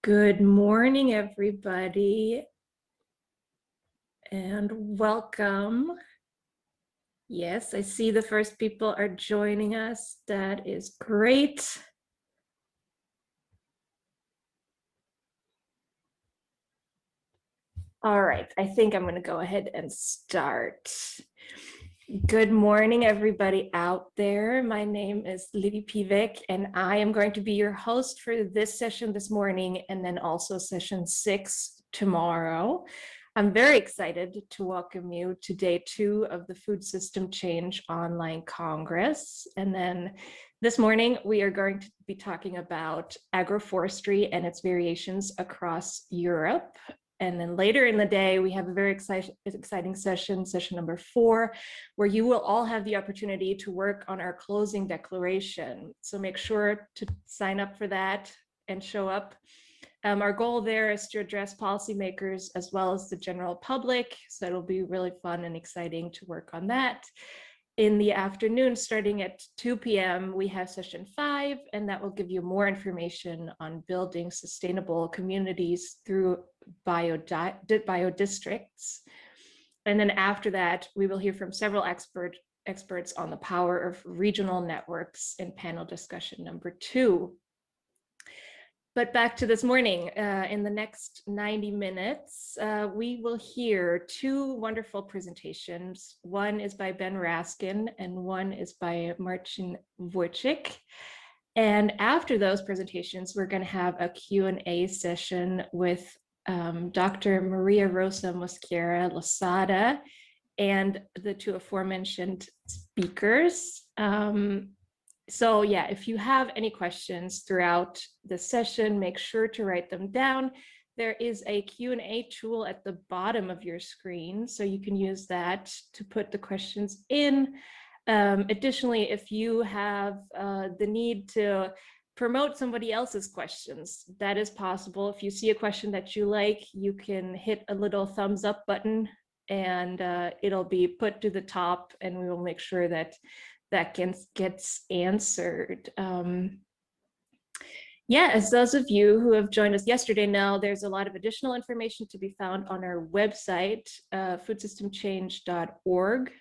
Good morning, everybody, and welcome. Yes, I see the first people are joining us. That is great. All right, I think I'm going to go ahead and start. Good morning, everybody out there. My name is Livy Pivek, and I am going to be your host for this session this morning, and then also session 6 tomorrow. I'm very excited to welcome you to day 2 of the Food System Change Online Congress. And then this morning, we are going to be talking about agroforestry and its variations across Europe. And then later in the day, we have a very exciting session number 4, where you will all have the opportunity to work on our closing declaration. So make sure to sign up for that and show up. Our goal there is to address policymakers as well as the general public. So it'll be really fun and exciting to work on that. In the afternoon, starting at 2 p.m., we have session 5, and that will give you more information on building sustainable communities through biodistricts. And then after that, we will hear from several experts on the power of regional networks in panel discussion number 2. But back to this morning, in the next 90 minutes, we will hear 2 wonderful presentations. One is by Ben Raskin and one is by Marcin Wójcik. And after those presentations, we're going to have a Q&A session with Dr. María Rosa Mosquera-Losada and the 2 aforementioned speakers. So yeah, if you have any questions throughout the session, make sure to write them down. There is a Q&A tool at the bottom of your screen, so you can use that to put the questions in. Additionally, if you have the need to promote somebody else's questions, that is possible. If you see a question that you like, you can hit a little thumbs up button and it'll be put to the top, and we will make sure that gets answered. Yeah, as those of you who have joined us yesterday know, there's a lot of additional information to be found on our website, foodsystemchange.org.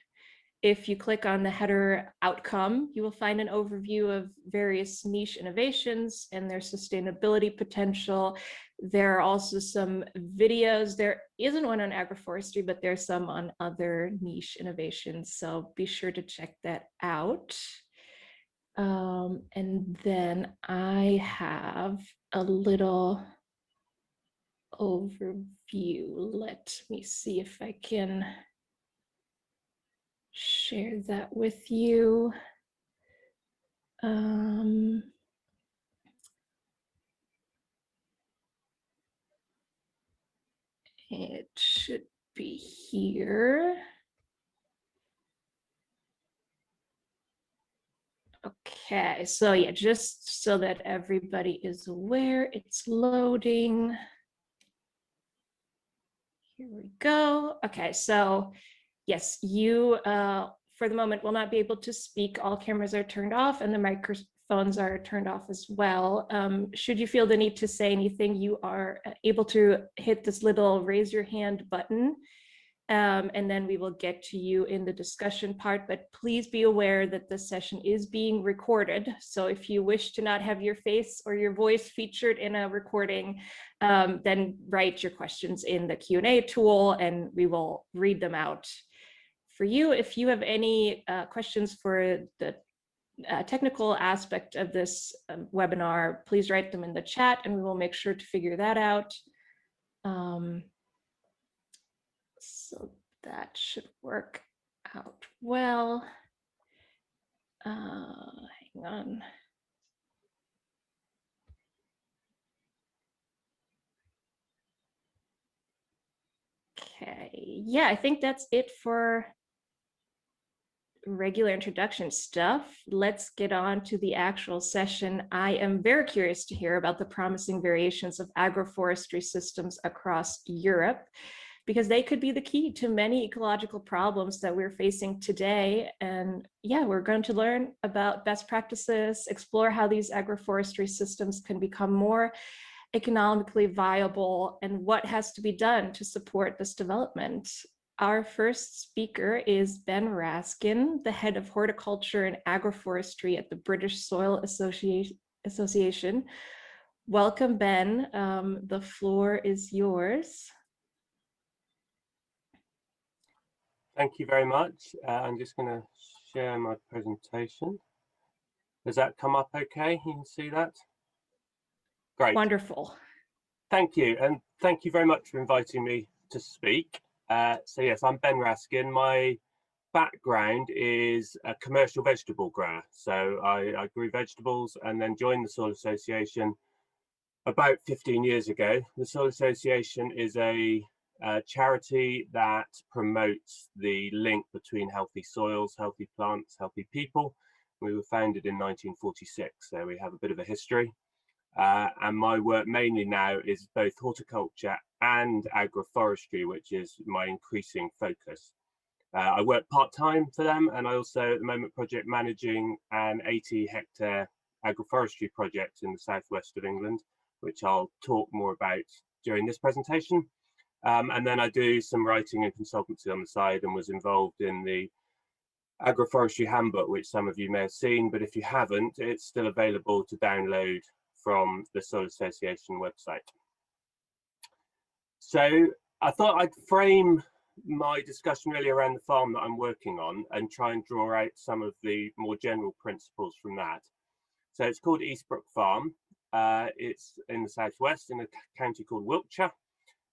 If you click on the header outcome, you will find an overview of various niche innovations and their sustainability potential. There are also some videos. There isn't one on agroforestry, but there's some on other niche innovations. So be sure to check that out. And then I have a little overview. Let me see if I can share that with you. It should be here. Okay, so yeah, just so that everybody is aware, it's loading. Here we go. Okay, so yes, you for the moment will not be able to speak. All cameras are turned off and the microphones are turned off as well. Should you feel the need to say anything, you are able to hit this little raise your hand button. And then we will get to you in the discussion part, but please be aware that this session is being recorded. So if you wish to not have your face or your voice featured in a recording, then write your questions in the Q&A tool and we will read them out for you. If you have any questions for the technical aspect of this webinar, please write them in the chat and we will make sure to figure that out. So that should work out well. Hang on. Okay, yeah, I think that's it for regular introduction stuff. Let's get on to the actual session. I am very curious to hear about the promising variations of agroforestry systems across Europe. because they could be the key to many ecological problems that we're facing today. And yeah, we're going to learn about best practices, explore how these agroforestry systems can become more economically viable, and what has to be done to support this development. Our first speaker is Ben Raskin, the head of horticulture and agroforestry at the British Soil Association. Welcome, Ben. The floor is yours. Thank you very much. I'm just going to share my presentation. Does that come up okay? You can see that? Great. Wonderful. Thank you. And thank you very much for inviting me to speak. So yes, I'm Ben Raskin. My background is a commercial vegetable grower. So I grew vegetables and then joined the Soil Association about 15 years ago. The Soil Association is a charity that promotes the link between healthy soils, healthy plants, healthy people. We were founded in 1946, so we have a bit of a history. And my work mainly now is both horticulture and agroforestry, which is my increasing focus. I work part-time for them, and I also at the moment project managing an 80-hectare agroforestry project in the southwest of England, which I'll talk more about during this presentation. And then I do some writing and consultancy on the side, and was involved in the agroforestry handbook, which some of you may have seen, but if you haven't, it's still available to download from the Soil Association website. So I thought I'd frame my discussion really around the farm that I'm working on and try and draw out some of the more general principles from that. So it's called Eastbrook Farm. It's in the southwest in a county called Wójcik.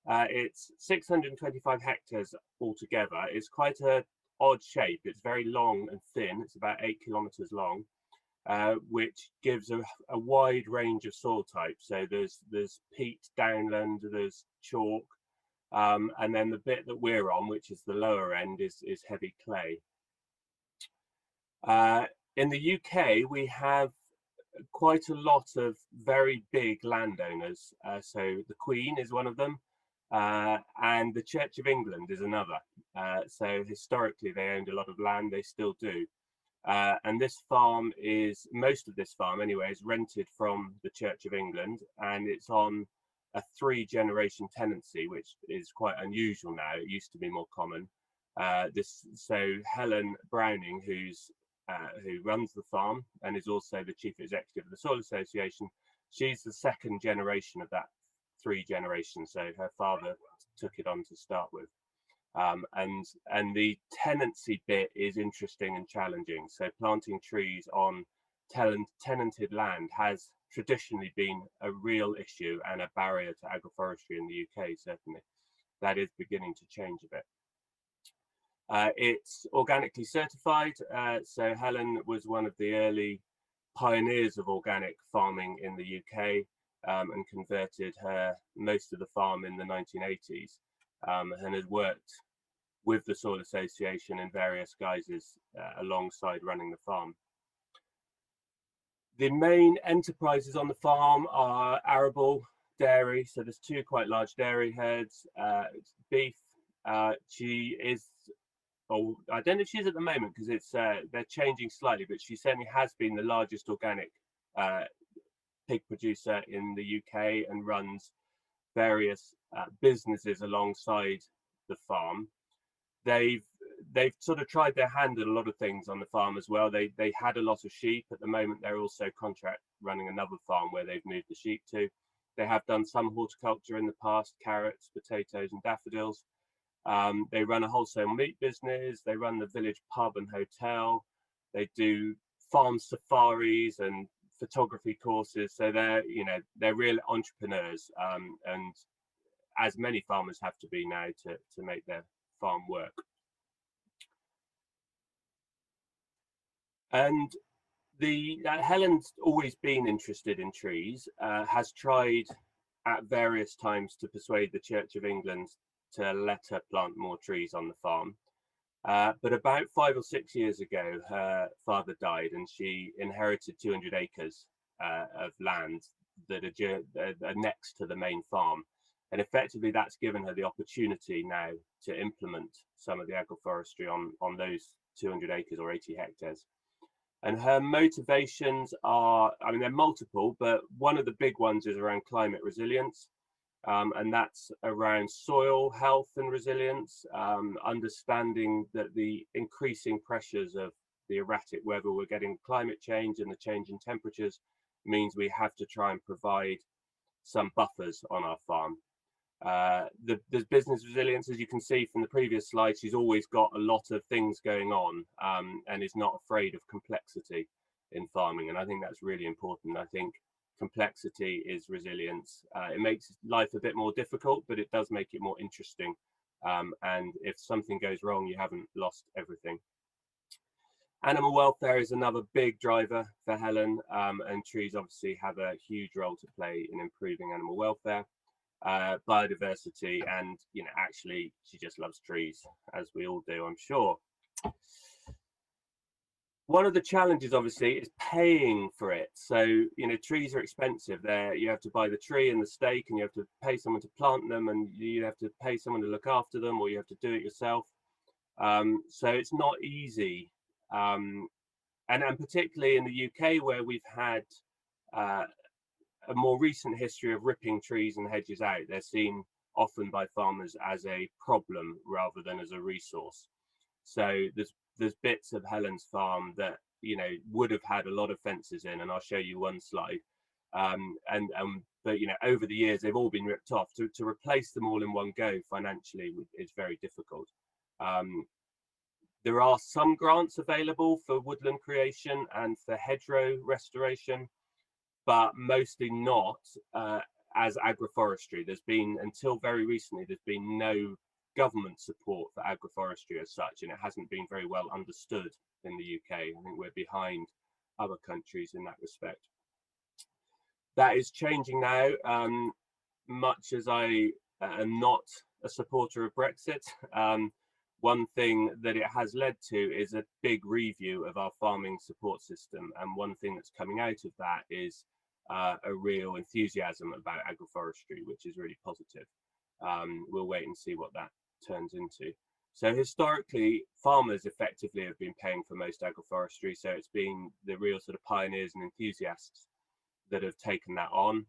It's 625 hectares altogether. It's quite an odd shape. It's very long and thin. It's about 8 kilometers long, which gives a wide range of soil types. So there's peat, downland, there's chalk, and then the bit that we're on, which is the lower end, is heavy clay. In the UK, we have quite a lot of very big landowners. So the Queen is one of them, and the Church of England is another. So historically, they owned a lot of land. They still do. And this farm is, most of this farm anyway, is rented from the Church of England, and it's on a 3-generation tenancy, which is quite unusual now. It used to be more common. So Helen Browning, who runs the farm and is also the chief executive of the Soil Association, she's the 2nd generation of that 3 generations. So her father took it on to start with. And the tenancy bit is interesting and challenging. So planting trees on tenanted land has traditionally been a real issue and a barrier to agroforestry in the UK, certainly. That is beginning to change a bit. It's organically certified. So Helen was one of the early pioneers of organic farming in the UK, and converted most of the farm in the 1980s, and has worked with the Soil Association in various guises alongside running the farm. The main enterprises on the farm are arable, dairy. So there's 2 quite large dairy herds. Beef. She is, or I don't know if she is at the moment, because it's they're changing slightly, but she certainly has been the largest organic pig producer in the UK and runs various businesses alongside the farm. They've sort of tried their hand at a lot of things on the farm as well. They had a lot of sheep. At the moment, they're also contract running another farm where they've moved the sheep to. They have done some horticulture in the past, carrots, potatoes, and daffodils. They run a wholesale meat business. They run the village pub and hotel. They do farm safaris and photography courses. So they're real entrepreneurs, and as many farmers have to be now to make their farm work. And Helen's always been interested in trees, has tried at various times to persuade the Church of England to let her plant more trees on the farm. But about 5 or 6 years ago, her father died, and she inherited 200 acres of land that are next to the main farm. And effectively, that's given her the opportunity now to implement some of the agroforestry on those 200 acres or 80 hectares. And her motivations are, I mean, they're multiple, but one of the big ones is around climate resilience. And that's around soil health and resilience, understanding that the increasing pressures of the erratic weather we're getting, climate change and the change in temperatures, means we have to try and provide some buffers on our farm. The business resilience, as you can see from the previous slide, she's always got a lot of things going on, and is not afraid of complexity in farming. And I think that's really important. I think complexity is resilience. It makes life a bit more difficult, but it does make it more interesting. And if something goes wrong, you haven't lost everything. Animal welfare is another big driver for Helen, and trees obviously have a huge role to play in improving animal welfare, biodiversity, and actually she just loves trees, as we all do, I'm sure. One of the challenges obviously is paying for it. So trees are expensive. You have to buy the tree and the stake, and you have to pay someone to plant them, and you have to pay someone to look after them, or you have to do it yourself. So it's not easy. And particularly in the UK, where we've had a more recent history of ripping trees and hedges out, they're seen often by farmers as a problem rather than as a resource. So there's bits of Helen's farm that would have had a lot of fences in, and I'll show you one slide. But over the years they've all been ripped off. To replace them all in one go financially is very difficult. There are some grants available for woodland creation and for hedgerow restoration, but mostly not as agroforestry. There's been, until very recently, there's been no government support for agroforestry as such, and it hasn't been very well understood in the UK. I think we're behind other countries in that respect. That is changing now. Much as I am not a supporter of Brexit, one thing that it has led to is a big review of our farming support system. And one thing that's coming out of that is a real enthusiasm about agroforestry, which is really positive. We'll wait and see what that turns into. So historically, farmers effectively have been paying for most agroforestry. So it's been the real sort of pioneers and enthusiasts that have taken that on.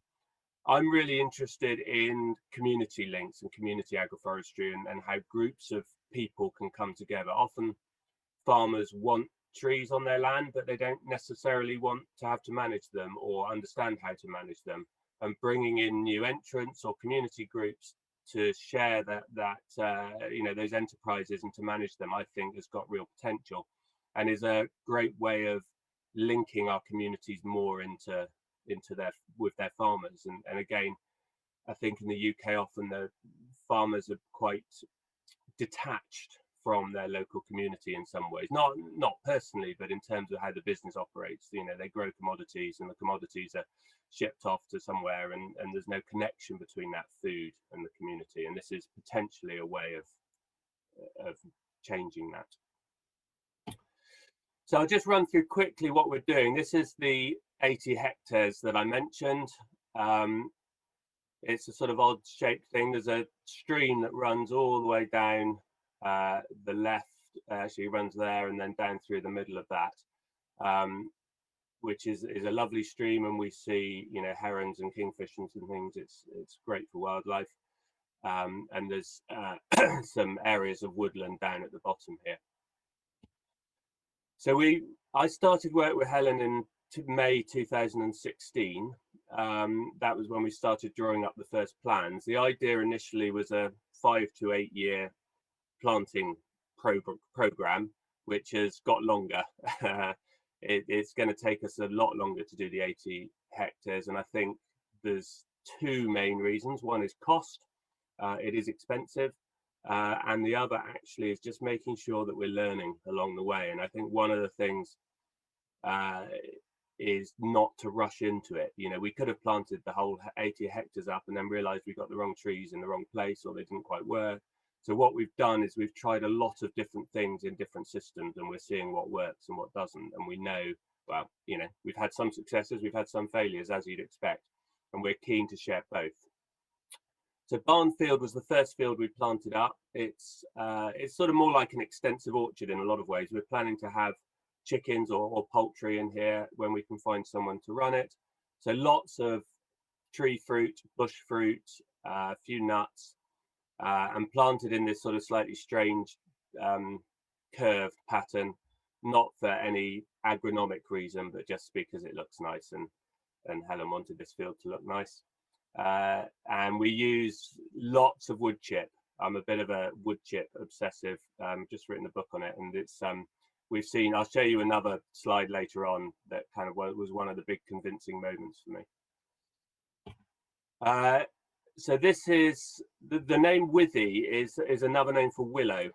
I'm really interested in community links and community agroforestry, and how groups of people can come together. Often farmers want trees on their land, but they don't necessarily want to have to manage them or understand how to manage them. And bringing in new entrants or community groups to share those enterprises and to manage them, I think has got real potential, and is a great way of linking our communities more with their farmers. And again, I think in the UK often the farmers are quite detached from their local community in some ways, not personally, but in terms of how the business operates. They grow commodities, and the commodities are shipped off to somewhere, and there's no connection between that food and the community. And this is potentially a way of changing that. So I'll just run through quickly what we're doing. This is the 80 hectares that I mentioned. It's a sort of odd shaped thing. There's a stream that runs all the way down the left, actually runs there and then down through the middle of that, which is a lovely stream, and we see herons and kingfishers and things. It's great for wildlife, and there's some areas of woodland down at the bottom here. So I started work with Helen in May 2016. That was when we started drawing up the first plans. The idea initially was a 5 to 8 year planting program, which has got longer. It's going to take us a lot longer to do the 80 hectares, and I think there's two main reasons. One is cost. It is expensive, and the other actually is just making sure that we're learning along the way. And I think one of the things is not to rush into it. We could have planted the whole 80 hectares up and then realized we got the wrong trees in the wrong place, or they didn't quite work. So what we've done is we've tried a lot of different things in different systems, and we're seeing what works and what doesn't. And we know, well, we've had some successes, we've had some failures, as you'd expect, and we're keen to share both. So Barnfield was the first field we planted up. It's sort of more like an extensive orchard in a lot of ways. We're planning to have chickens or poultry in here when we can find someone to run it. So lots of tree fruit, bush fruit, a few nuts, and planted in this sort of slightly strange curved pattern, not for any agronomic reason, but just because it looks nice, and Helen wanted this field to look nice. And we use lots of wood chip. I'm a bit of a wood chip obsessive. Just written a book on it, and it's we've seen. I'll show you another slide later on that kind of was one of the big convincing moments for me. So this is the name withy is another name for willow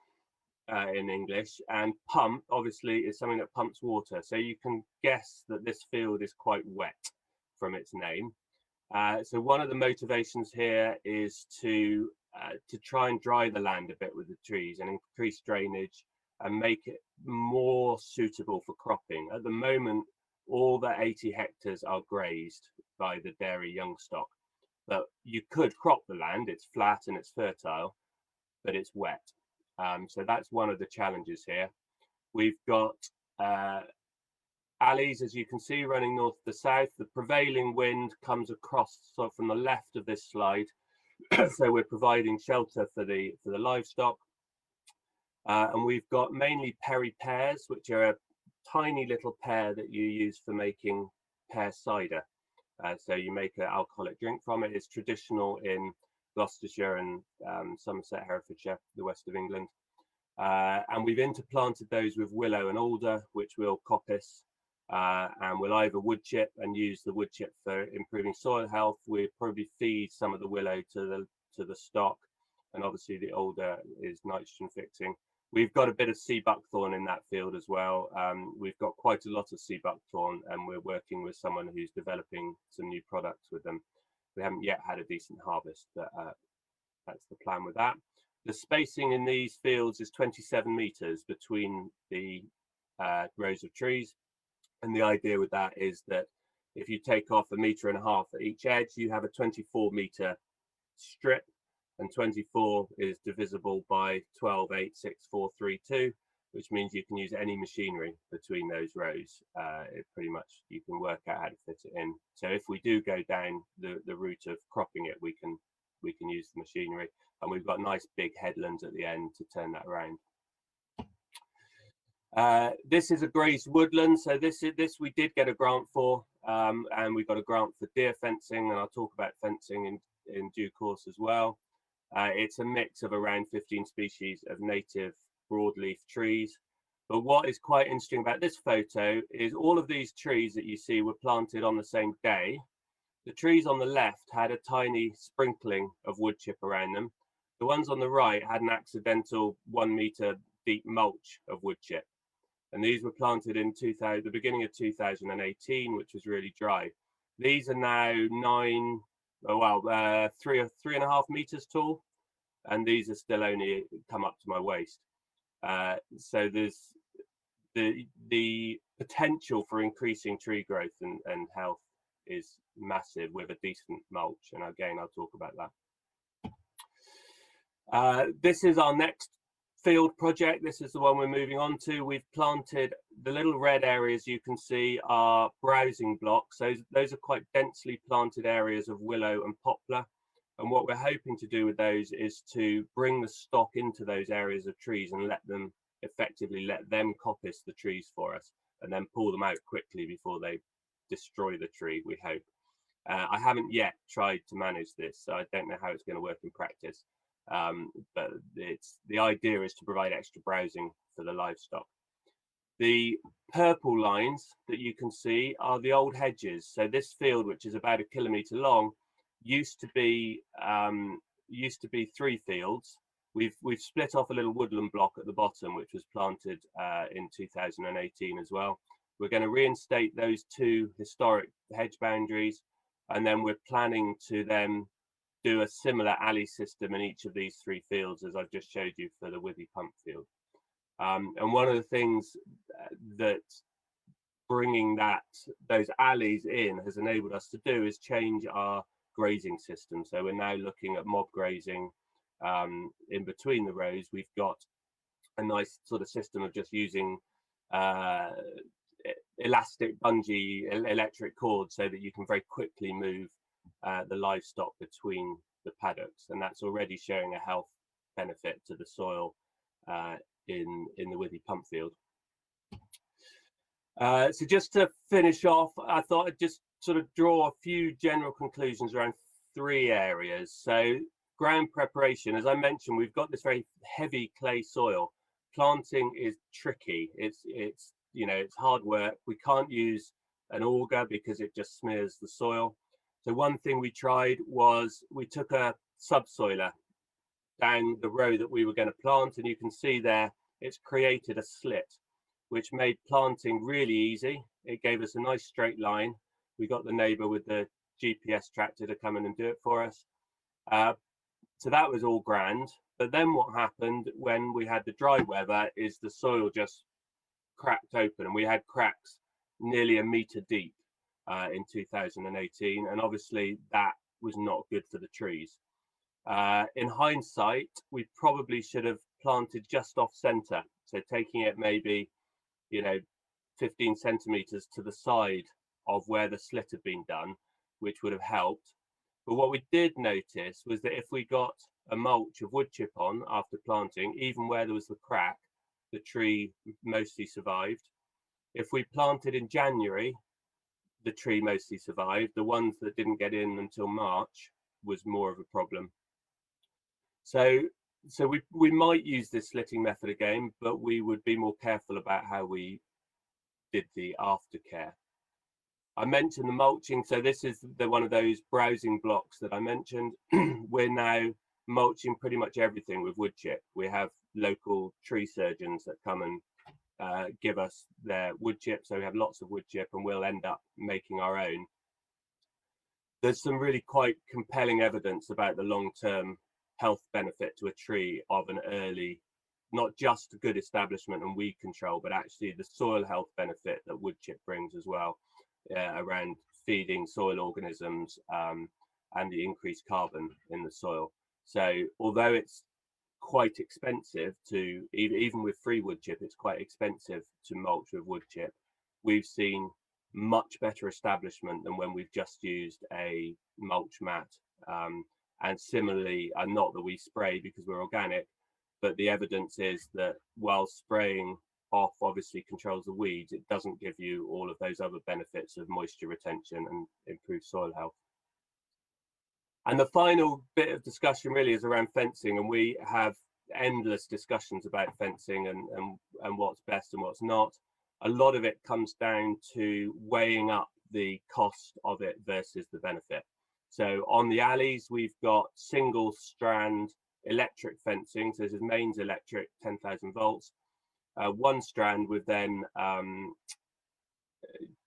in English, and pump obviously is something that pumps water. So you can guess that this field is quite wet from its name. So one of the motivations here is to try and dry the land a bit with the trees and increase drainage and make it more suitable for cropping. At the moment, all the 80 hectares are grazed by the dairy young stock, but you could crop the land. It's flat and it's fertile, but it's wet. So that's one of the challenges here. We've got alleys, as you can see, running north to south. The prevailing wind comes across from the left of this slide. So we're providing shelter for the livestock. And we've got mainly perry pears, which are a tiny little pear that you use for making pear cider. So you make an alcoholic drink from it. It's traditional in Gloucestershire and Somerset, Herefordshire, the west of England. And we've interplanted those with willow and alder, which we'll coppice. And we'll either wood chip and use the wood chip for improving soil health. We'll probably feed some of the willow to the stock, and obviously the alder is nitrogen fixing. We've got a bit of sea buckthorn in that field as well. We've got quite a lot of sea buckthorn, and we're working with someone who's developing some new products with them. We haven't yet had a decent harvest, but that's the plan with that. The spacing in these fields is 27 meters between the rows of trees. And the idea with that is that if you take off 1.5 meters at each edge, you have a 24-meter strip, and 24 is divisible by 12, 8, 6, 4, 3, 2, which means you can use any machinery between those rows. It pretty much, you can work out how to fit it in. So if we do go down the route of cropping it, we can use the machinery, and we've got nice big headlands at the end to turn that around. This is a grazed woodland, so this we did get a grant for, and we got a grant for deer fencing, and I'll talk about fencing in due course as well. It's a mix of around 15 species of native broadleaf trees. But what is quite interesting about this photo is all of these trees that you see were planted on the same day. The trees on the left had a tiny sprinkling of wood chip around them. The ones on the right had an accidental 1 meter deep mulch of wood chip. And these were planted in the beginning of 2018, which was really dry. These are now 3.5 meters tall, and these are still only come up to my waist. So there's the potential for increasing tree growth and health is massive with a decent mulch, and again I'll talk about that. This is our next field project. This is the one we're moving on to. We've planted the little red areas you can see are browsing blocks. So those are quite densely planted areas of willow and poplar, and what we're hoping to do with those is to bring the stock into those areas of trees and let them coppice the trees for us, and then pull them out quickly before they destroy the tree, we hope. I haven't yet tried to manage this, so I don't know how it's going to work in practice. But the idea is to provide extra browsing for the livestock. The purple lines that you can see are the old hedges. So this field, which is about 1 kilometre long, used to be 3 fields. We've split off a little woodland block at the bottom, which was planted in 2018 as well. We're going to reinstate those 2 historic hedge boundaries, and then we're planning to then do a similar alley system in each of these 3 fields, as I've just showed you for the withy pump field. And one of the things that bringing those alleys in has enabled us to do is change our grazing system. So we're now looking at mob grazing in between the rows. We've got a nice sort of system of just using elastic bungee electric cords so that you can very quickly move the livestock between the paddocks, and that's already showing a health benefit to the soil in the Withy pump field. So just to finish off, I thought I'd just sort of draw a few general conclusions around 3 areas. So ground preparation, as I mentioned, we've got this very heavy clay soil. Planting is tricky. It's you know, it's hard work. We can't use an auger because it just smears the soil. So one thing we tried was we took a subsoiler down the row that we were going to plant, and you can see there it's created a slit, which made planting really easy. It gave us a nice straight line. We got the neighbour with the GPS tractor to come in and do it for us. So that was all grand. But then what happened when we had the dry weather is the soil just cracked open, and we had cracks nearly 1 metre deep in 2018. And obviously that was not good for the trees. In hindsight, we probably should have planted just off centre. So taking it maybe, you know, 15 centimetres to the side of where the slit had been done, which would have helped. But what we did notice was that if we got a mulch of wood chip on after planting, even where there was the crack, the tree mostly survived. If we planted in January, the tree mostly survived. The ones that didn't get in until March was more of a problem. So we might use this slitting method again, but we would be more careful about how we did the aftercare. I mentioned the mulching, so this is one of those browsing blocks that I mentioned. We're now mulching pretty much everything with wood chip. We have local tree surgeons that come and give us their wood chip, so we have lots of wood chip, and we'll end up making our own. There's some really quite compelling evidence about the long-term health benefit to a tree of an early, not just good establishment and weed control, but actually the soil health benefit that wood chip brings as well, around feeding soil organisms and the increased carbon in the soil. So although it's quite expensive to, even with free wood chip, it's quite expensive to mulch with wood chip, we've seen much better establishment than when we've just used a mulch mat. And similarly, not that we spray because we're organic, but the evidence is that while spraying off obviously controls the weeds, it doesn't give you all of those other benefits of moisture retention and improved soil health. And the final bit of discussion really is around fencing, and we have endless discussions about fencing and what's best and what's not. A lot of it comes down to weighing up the cost of it versus the benefit. So on the alleys, we've got single strand electric fencing. So this is mains electric, 10,000 volts. One strand with then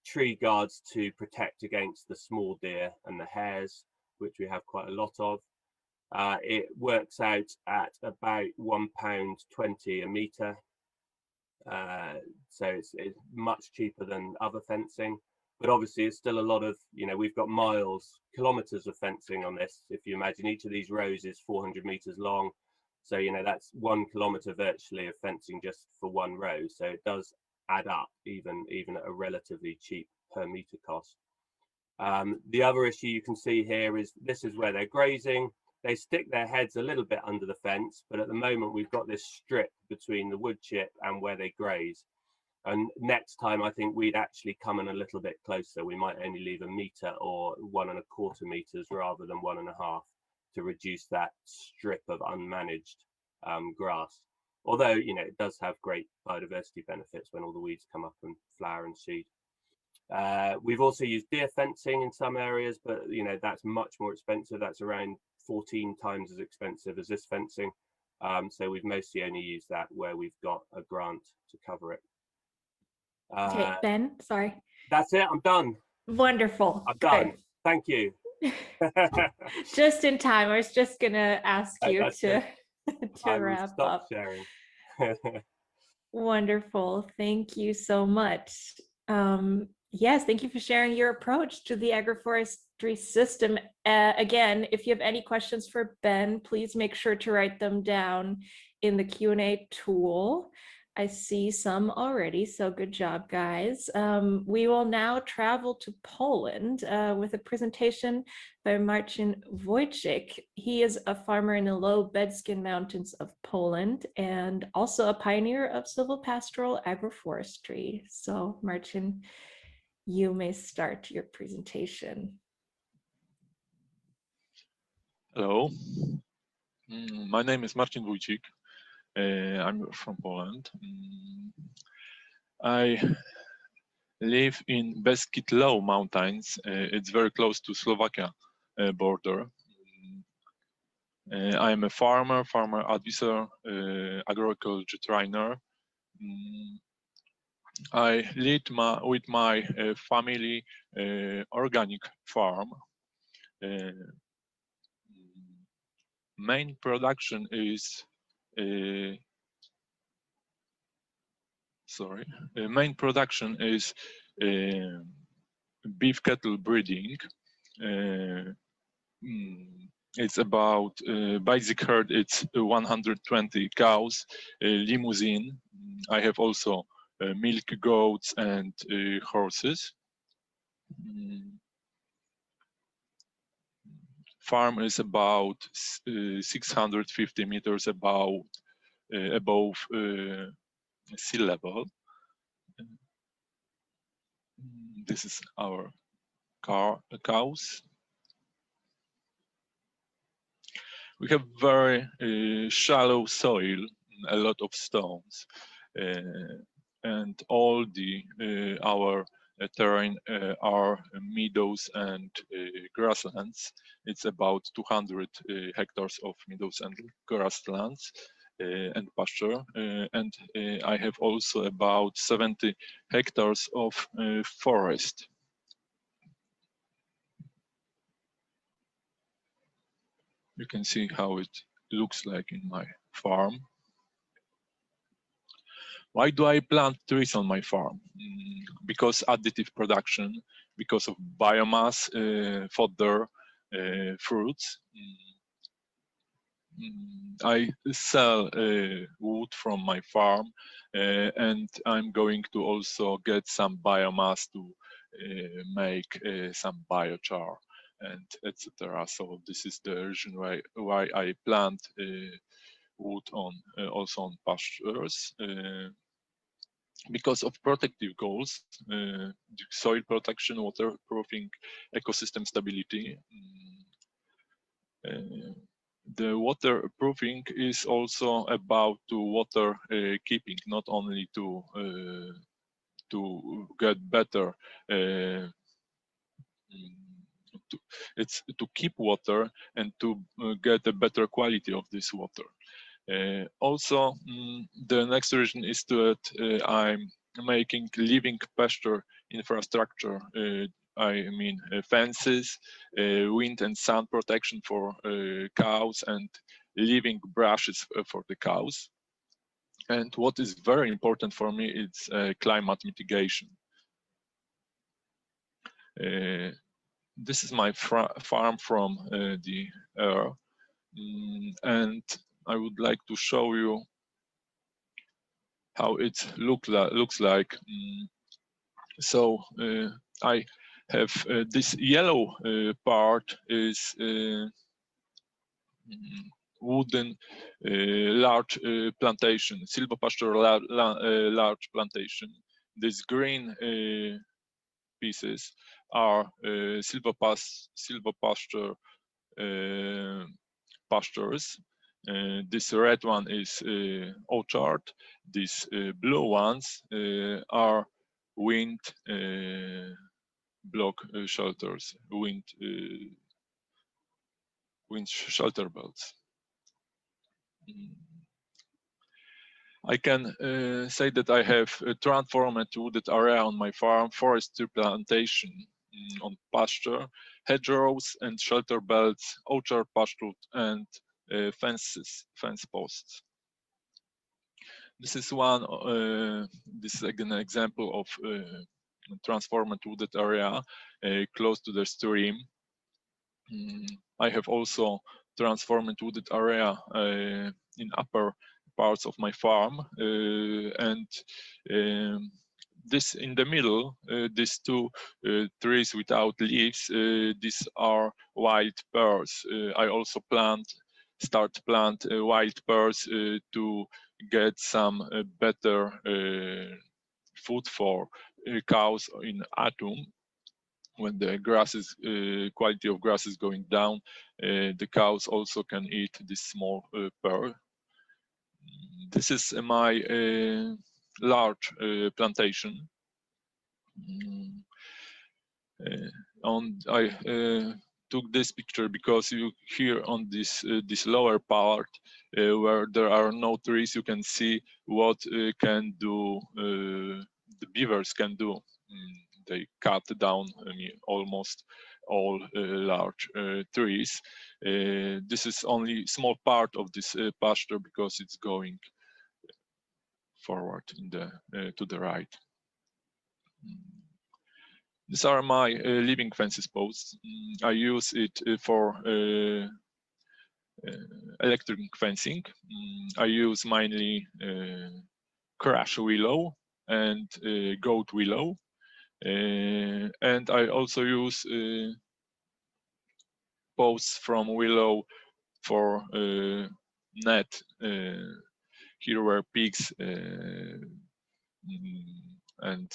tree guards to protect against the small deer and the hares, which we have quite a lot of. It works out at about £1.20 a metre. So it's much cheaper than other fencing. But obviously it's still a lot of, you know, we've got kilometers of fencing on this. If you imagine each of these rows is 400 meters long. So, you know, that's 1 kilometer virtually of fencing just for one row. So it does add up even at a relatively cheap per meter cost. The other issue you can see here is this is where they're grazing. They stick their heads a little bit under the fence, but at the moment we've got this strip between the wood chip and where they graze. And next time, I think we'd actually come in a little bit closer. We might only leave 1 meter or 1¼ meters rather than 1½ to reduce that strip of unmanaged grass. Although, you know, it does have great biodiversity benefits when all the weeds come up and flower and seed. We've also used deer fencing in some areas, but, you know, that's much more expensive. That's around 14 times as expensive as this fencing. So we've mostly only used that where we've got a grant to cover it. Okay, Ben, sorry. That's it. I'm done. Wonderful. I'm done. Thank you. Just in time. I was just gonna ask you to wrap up. Sharing. Wonderful. Thank you so much. Yes, thank you for sharing your approach to the agroforestry agroforestry system. Again, if you have any questions for Ben, please make sure to write them down in the Q&A tool. I see some already, so good job, guys. We will now travel to Poland with a presentation by Marcin Wójcik. He is a farmer in the low bedskin mountains of Poland and also a pioneer of silvopastoral agroforestry. So Marcin, you may start your presentation. Hello, my name is Marcin Wójcik. I'm from Poland. I live in Beskid Low Mountains. It's very close to Slovakia border. I am a farmer advisor, agriculture trainer. I lead with my family organic farm. Main production is main production is beef cattle breeding. It's about basic herd. It's 120 cows, limousine. I have also milk goats and horses. Farm is about 650 meters above sea level. This is our cows. We have very shallow soil, a lot of stones, and all our terrain are meadows and grasslands. It's about 200 hectares of meadows and grasslands and pasture, and I have also about 70 hectares of forest. You can see how it looks like in my farm. Why do I plant trees on my farm? Because additive production, because of biomass, fodder, fruits. I sell wood from my farm, and I'm going to also get some biomass to make some biochar and etc. So this is the reason why I plant wood on also on pastures. Because of protective goals, soil protection, waterproofing, ecosystem stability. The waterproofing is also about water keeping, not only to get better. It's to keep water and to get a better quality of this water. Also, the next reason is that I'm making living pasture infrastructure. I mean fences, wind and sun protection for cows, and living brushes for the cows. And what is very important for me is climate mitigation. This is my farm from the air, and I would like to show you how it looks like. So I have this yellow part is wooden large plantation, Silvopastoral large plantation. These green pieces are silvopasture pastures. This red one is orchard. These blue ones are wind block shelters, wind shelter belts. I can say that I have transformed wooded area on my farm, forestry plantation on pasture, hedgerows and shelter belts, orchard pasture, and fence posts. This is this is again an example of transformed wooded area close to the stream. I have also transformed wooded area in upper parts of my farm, and this in the middle, these two trees without leaves, these are wild pears. I also start plant wild pears to get some better food for cows in autumn. When the grasses quality of grass is going down, the cows also can eat this small pear. This is my large plantation. I took this picture because you here on this lower part where there are no trees, you can see what can do the beavers can do. They cut down almost all large trees. This is only small part of this pasture because it's going forward in the to the right. These are my living fences posts. I use it for electric fencing. I use mainly crash willow and goat willow. And I also use posts from willow for net. Here were pigs and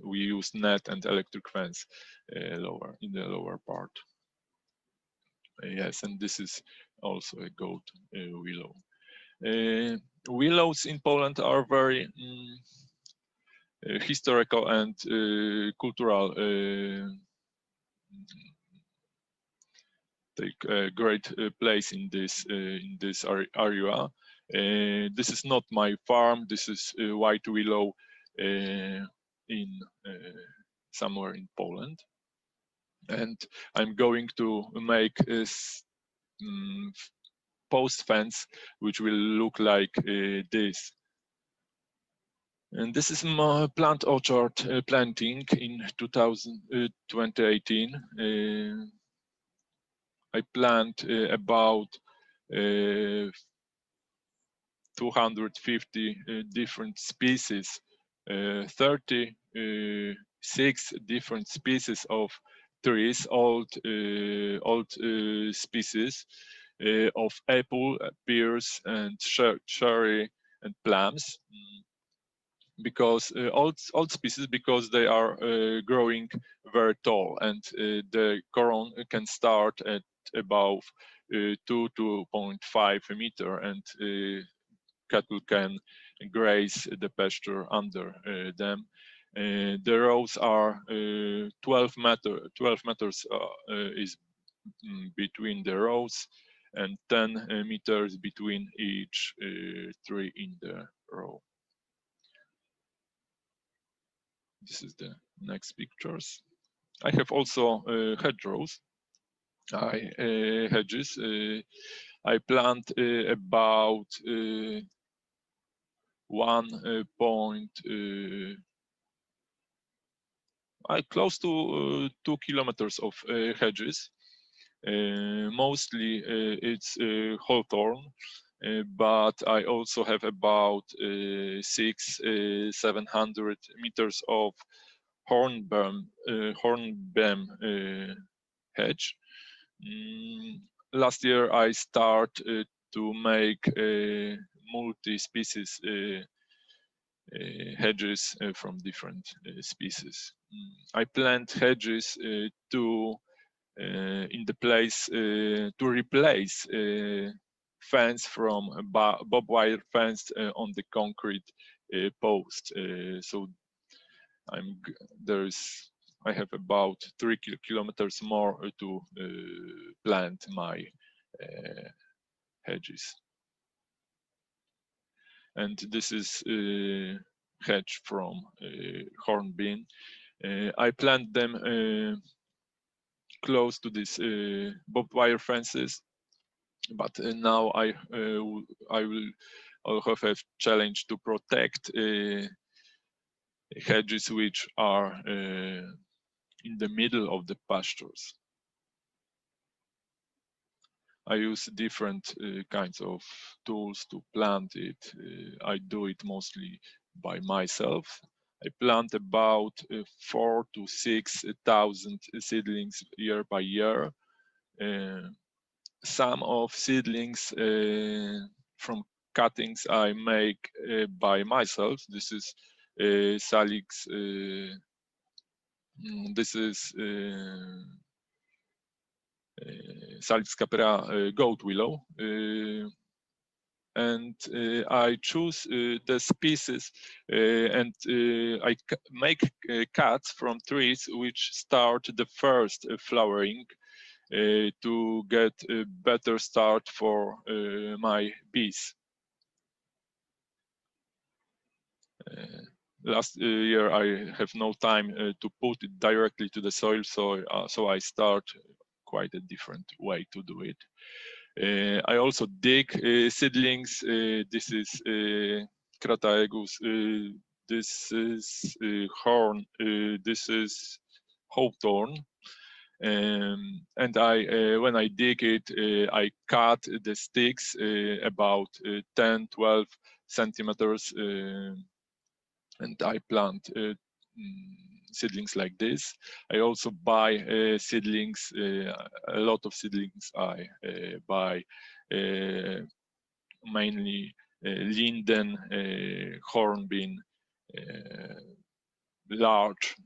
we use net and electric fence lower in the lower part. Yes, and this is also a goat willow. Willows in Poland are very historical and cultural. Take a great place in this area. This is not my farm. This is white willow in somewhere in Poland, and I'm going to make a post fence which will look like this. And this is my plant orchard planting in 2018. I plant about 250 different species, 36 different species of trees, old species of apple, pears, and cherry and plums. Because old species, because they are growing very tall, and the corn can start at above 2.5 meter, and cattle can graze the pasture under them. The rows are 12 meters is between the rows, and 10 meters between each tree in the row. This is the next pictures. I have also hedgerows. Hedges. I plant about 1 close to 2 kilometers of hedges. Mostly it's hawthorn, but I also have about 700 meters of hornbeam hedge. Last year I started to make multi-species hedges from different species. I plant hedges to in the place to replace fence from bob wire fence on the concrete post. So I have about 3 kilometers more to plant my hedges. And this is hedge from hornbeam. I plant them close to these barbed wire fences, but now I will also have challenge to protect hedges which are in the middle of the pastures. I use different kinds of tools to plant it. I do it mostly by myself. I plant about 4,000 to 6,000 seedlings year by year. Some of seedlings from cuttings I make by myself. This is Salix. This is Salix capera goat willow. And I choose the species and I make cuts from trees which start the first flowering to get a better start for my bees. Last year I have no time to put it directly to the soil, so I start quite a different way to do it. I also dig seedlings. This is Crataegus. This is horn. This is hawthorn. And when I dig it, I cut the sticks about 10, 12 centimeters, and I plant seedlings like this. I also buy seedlings, a lot of seedlings I buy, mainly linden, hornbeam, larch.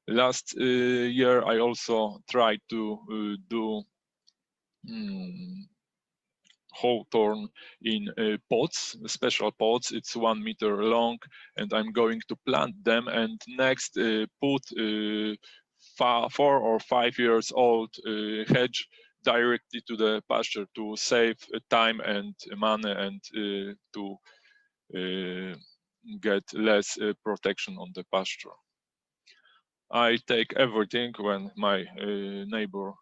Last year I also tried to do hawthorn in pots, special pots. It's 1 meter long, and I'm going to plant them and next put 4 or 5 years old hedge directly to the pasture to save time and money and to get less protection on the pasture. I take everything when my neighbor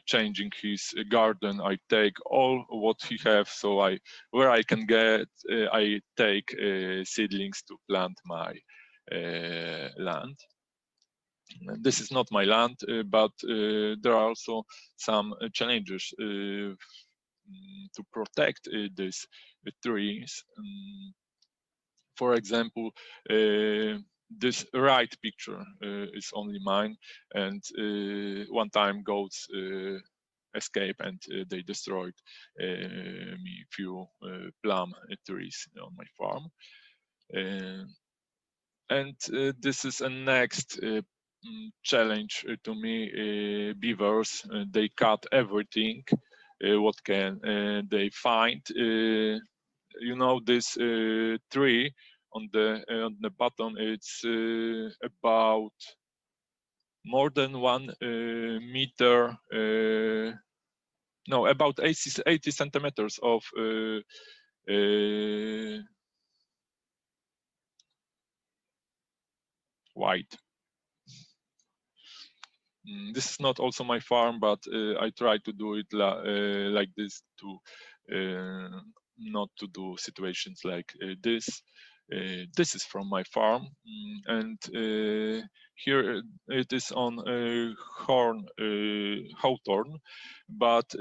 changing his garden. I take all what he have. So where I can get, I take seedlings to plant my land. And this is not my land, but there are also some challenges to protect these trees. For example, this right picture is only mine, and one time goats escape and they destroyed me few plum trees on my farm. And this is a next challenge to me. Beavers, they cut everything what can they find. You know, this tree on the bottom, it's about more than 1 meter, no, about 80 centimeters of wide. This is not also my farm, but I try to do it like this to not to do situations like this. This is from my farm, and here it is on hawthorn, but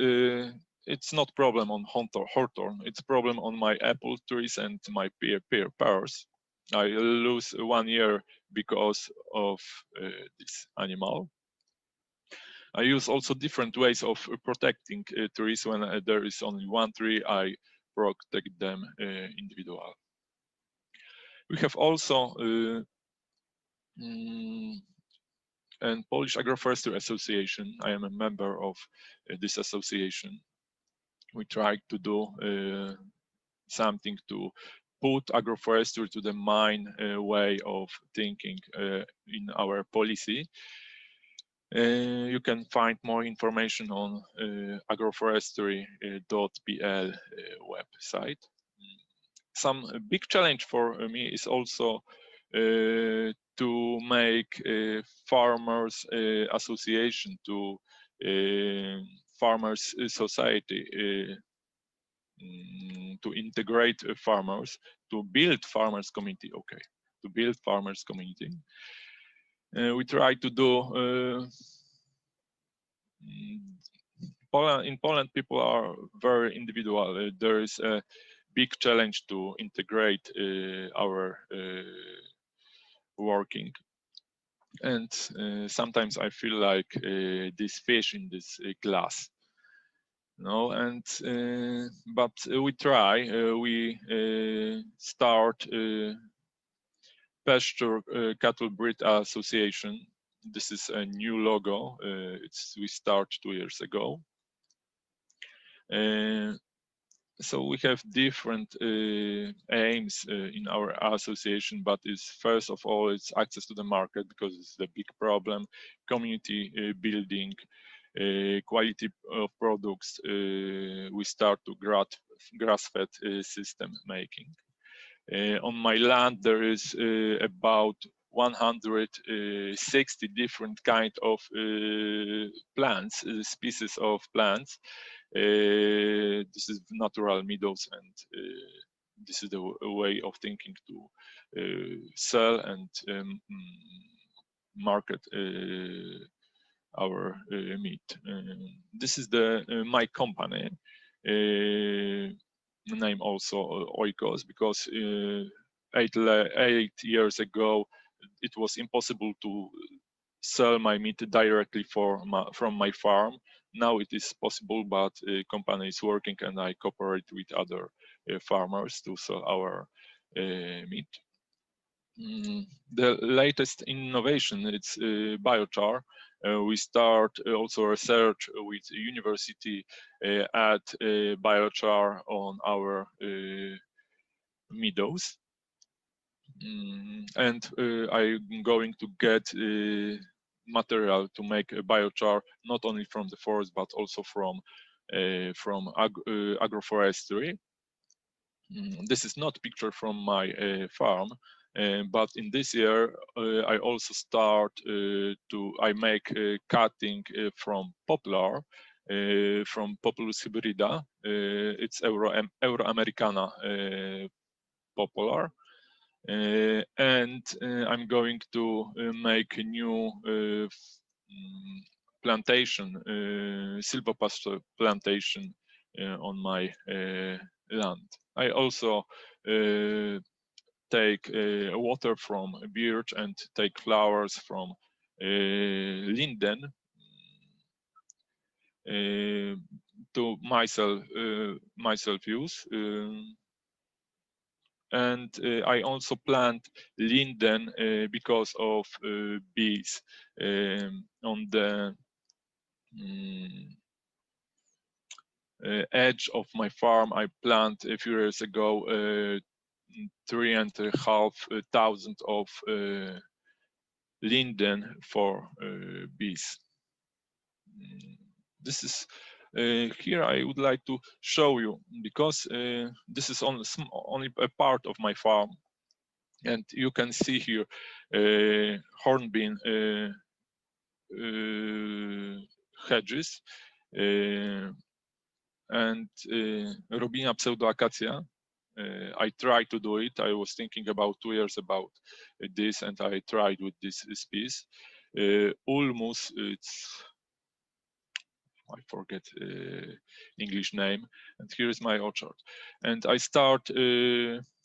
it's not problem on hawthorn. It's problem on my apple trees and my pears. I lose 1 year because of this animal. I use also different ways of protecting trees. When there is only one tree, I protect them individually. We have also an Polish Agroforestry Association. I am a member of this association. We try to do something to put agroforestry to the main way of thinking in our policy. You can find more information on agroforestry.pl website. Some big challenge for me is also to make farmers association to farmers society to integrate farmers, to build farmers community. Okay, to build farmers community. We try to do In Poland, people are very individual. There is a big challenge to integrate our working, and sometimes I feel like this fish in this glass. No, and but we try. We start Pasture Cattle Breed Association. This is a new logo. We start 2 years ago. So we have different aims in our association, but it's first of all it's access to the market, because it's a big problem. Community building, quality of products. We start to grass-fed system making. On my land there is about 160 different kind of plants, species of plants. This is natural meadows, and this is the way of thinking to sell and market our meat. This is my company. Name also Oikos, because 8 years ago it was impossible to sell my meat directly from my farm. Now it is possible, but company is working, and I cooperate with other farmers to sell our meat. The latest innovation, it's biochar. We start also research with university add biochar on our meadows. And I'm going to get material to make a biochar not only from the forest but also from agroforestry. This is not a picture from my farm, but in this year I also start I make cutting from poplar, from Populus hybrida. It's Euroamericana poplar. And I'm going to make a new plantation, Silvopastoral plantation on my land. I also take water from birch and take flowers from linden to myself use. And I also plant linden because of bees. On the edge of my farm, I planted a few years ago 3,500 of linden for bees. This is here I would like to show you, because this is only a part of my farm, and you can see here hornbeam hedges and Robina pseudoacacia. I tried to do it. I was thinking about 2 years about this, and I tried with this species. Ulmus, I forget English name, and here is my orchard. And I start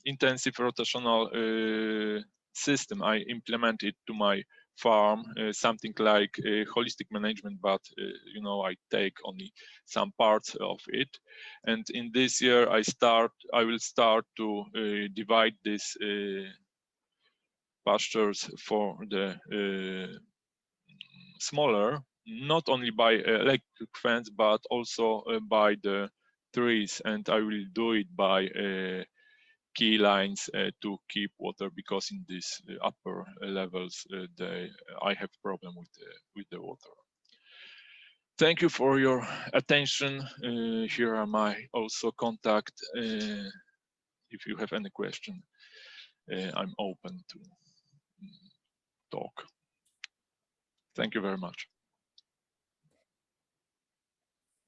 intensive rotational system. I implement it to my farm, something like holistic management, but you know, I take only some parts of it. And in this year, I will start to divide these pastures for the smaller, not only by electric fence, but also by the trees. And I will do it by key lines to keep water, because in these upper levels I have problem with the water. Thank you for your attention. Here are my also contact. If you have any question, I'm open to talk. Thank you very much.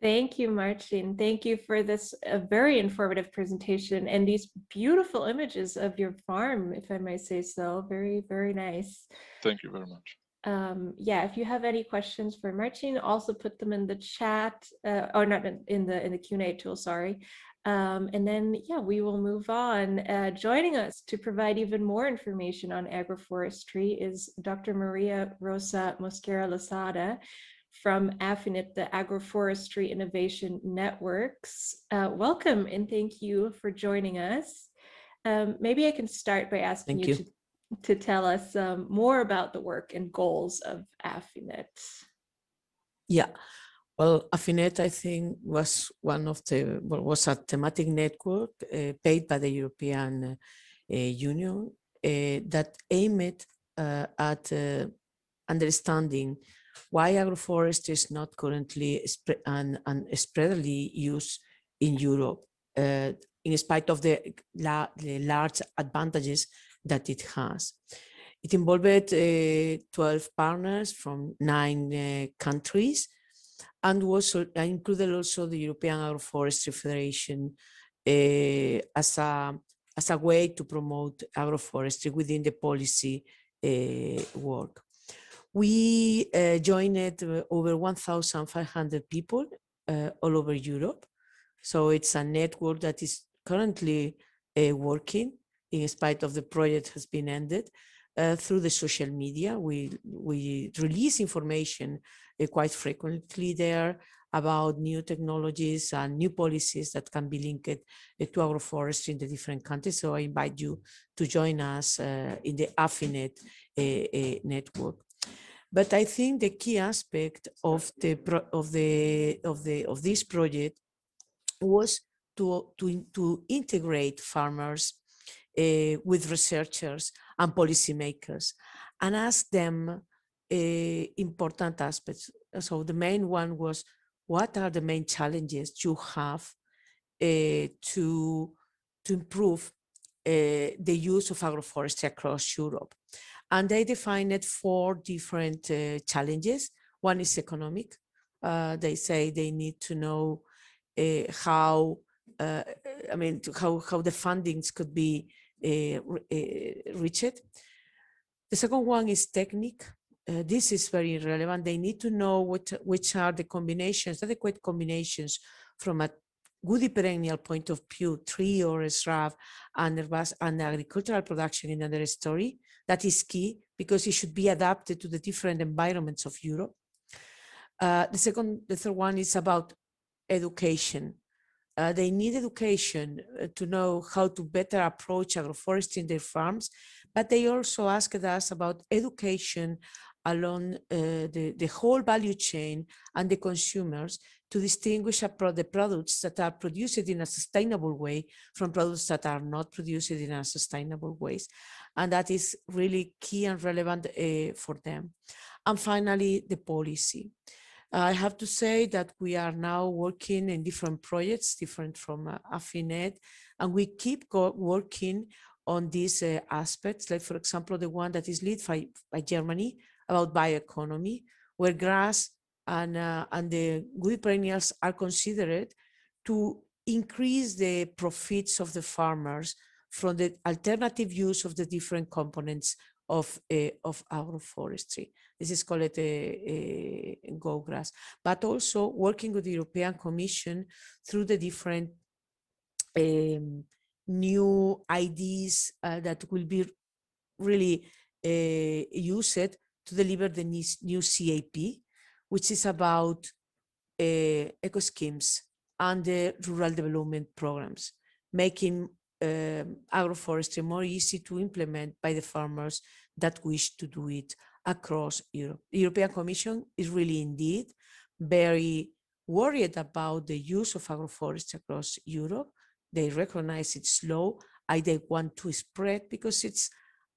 Thank you, Marcin. Thank you for this very informative presentation and these beautiful images of your farm, if I may say so. Very, very nice. Thank you very much. Yeah, if you have any questions for Marcin, also put them in the chat, or not in the Q&A tool, sorry. And then, yeah, we will move on. Joining us to provide even more information on agroforestry is Dr. Maria Rosa Mosquera-Losada from AFINIT, the Agroforestry Innovation Networks. Welcome and thank you for joining us. Maybe I can start by asking you to tell us more about the work and goals of AFINIT. Yeah, well, AFINIT, I think, was was a thematic network paid by the European Union that aimed at understanding why agroforestry is not currently spreadily used in Europe, in spite of the large advantages that it has. It involved 12 partners from 9 countries, and included also the European Agroforestry Federation as a way to promote agroforestry within the policy work. We joined over 1,500 people all over Europe. So it's a network that is currently working in spite of the project has been ended. Through the social media, we release information quite frequently there about new technologies and new policies that can be linked to agroforestry in the different countries. So I invite you to join us in the AFINIT network. But I think the key aspect of this project was to integrate farmers with researchers and policymakers and ask them important aspects. So the main one was, what are the main challenges you have to improve the use of agroforestry across Europe? And they defined 4 different challenges. One is economic. They say they need to know how the fundings could be reached. The second one is technique. This is very relevant. They need to know which are the combinations, adequate combinations from a woody perennial point of view, tree or shrub, and agricultural production in another story. That is key because it should be adapted to the different environments of Europe. The third one is about education. They need education to know how to better approach agroforestry in their farms, but they also asked us about education along the whole value chain and the consumers to distinguish the products that are produced in a sustainable way from products that are not produced in a sustainable ways. And that is really key and relevant for them. And finally, the policy. I have to say that we are now working in different projects, different from AFINIT, and we keep working on these aspects, like, for example, the one that is led by Germany about bioeconomy, where grass and the woody perennials are considered to increase the profits of the farmers from the alternative use of the different components of agroforestry. This is called go grass, but also working with the European Commission through the different new ideas that will be really used to deliver the new CAP, which is about eco schemes and the rural development programs, making agroforestry more easy to implement by the farmers that wish to do it across Europe. The European Commission is really indeed very worried about the use of agroforestry across Europe. They recognize it's slow. They want to spread because it's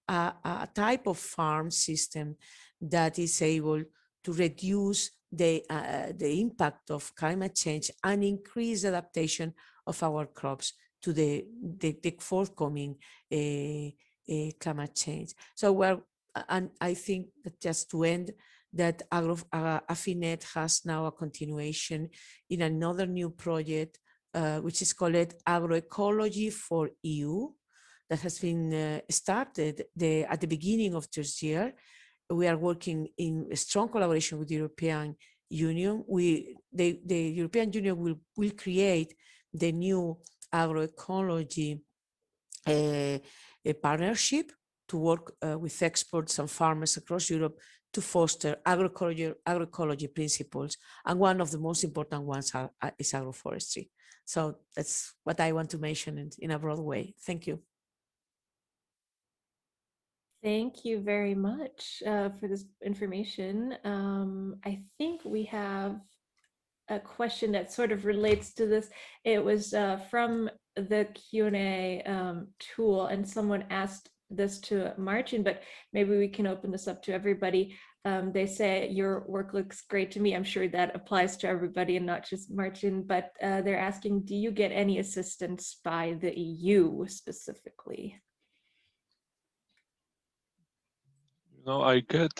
a type of farm system that is able to reduce the impact of climate change and increase adaptation of our crops to the forthcoming climate change. So and I think that just to end, that AFINIT has now a continuation in another new project, which is called Agroecology for EU, that has been started at the beginning of this year, we are working in a strong collaboration with the European Union. The European Union will create the new agroecology a partnership to work with experts and farmers across Europe to foster agroecology principles. And one of the most important ones is agroforestry. So that's what I want to mention in a broad way. Thank you. Thank you very much for this information. I think we have a question that sort of relates to this. It was from the Q&A tool, and someone asked this to Marcin, but maybe we can open this up to everybody. They say your work looks great to me. I'm sure that applies to everybody and not just Marcin, but they're asking, do you get any assistance by the EU specifically? I get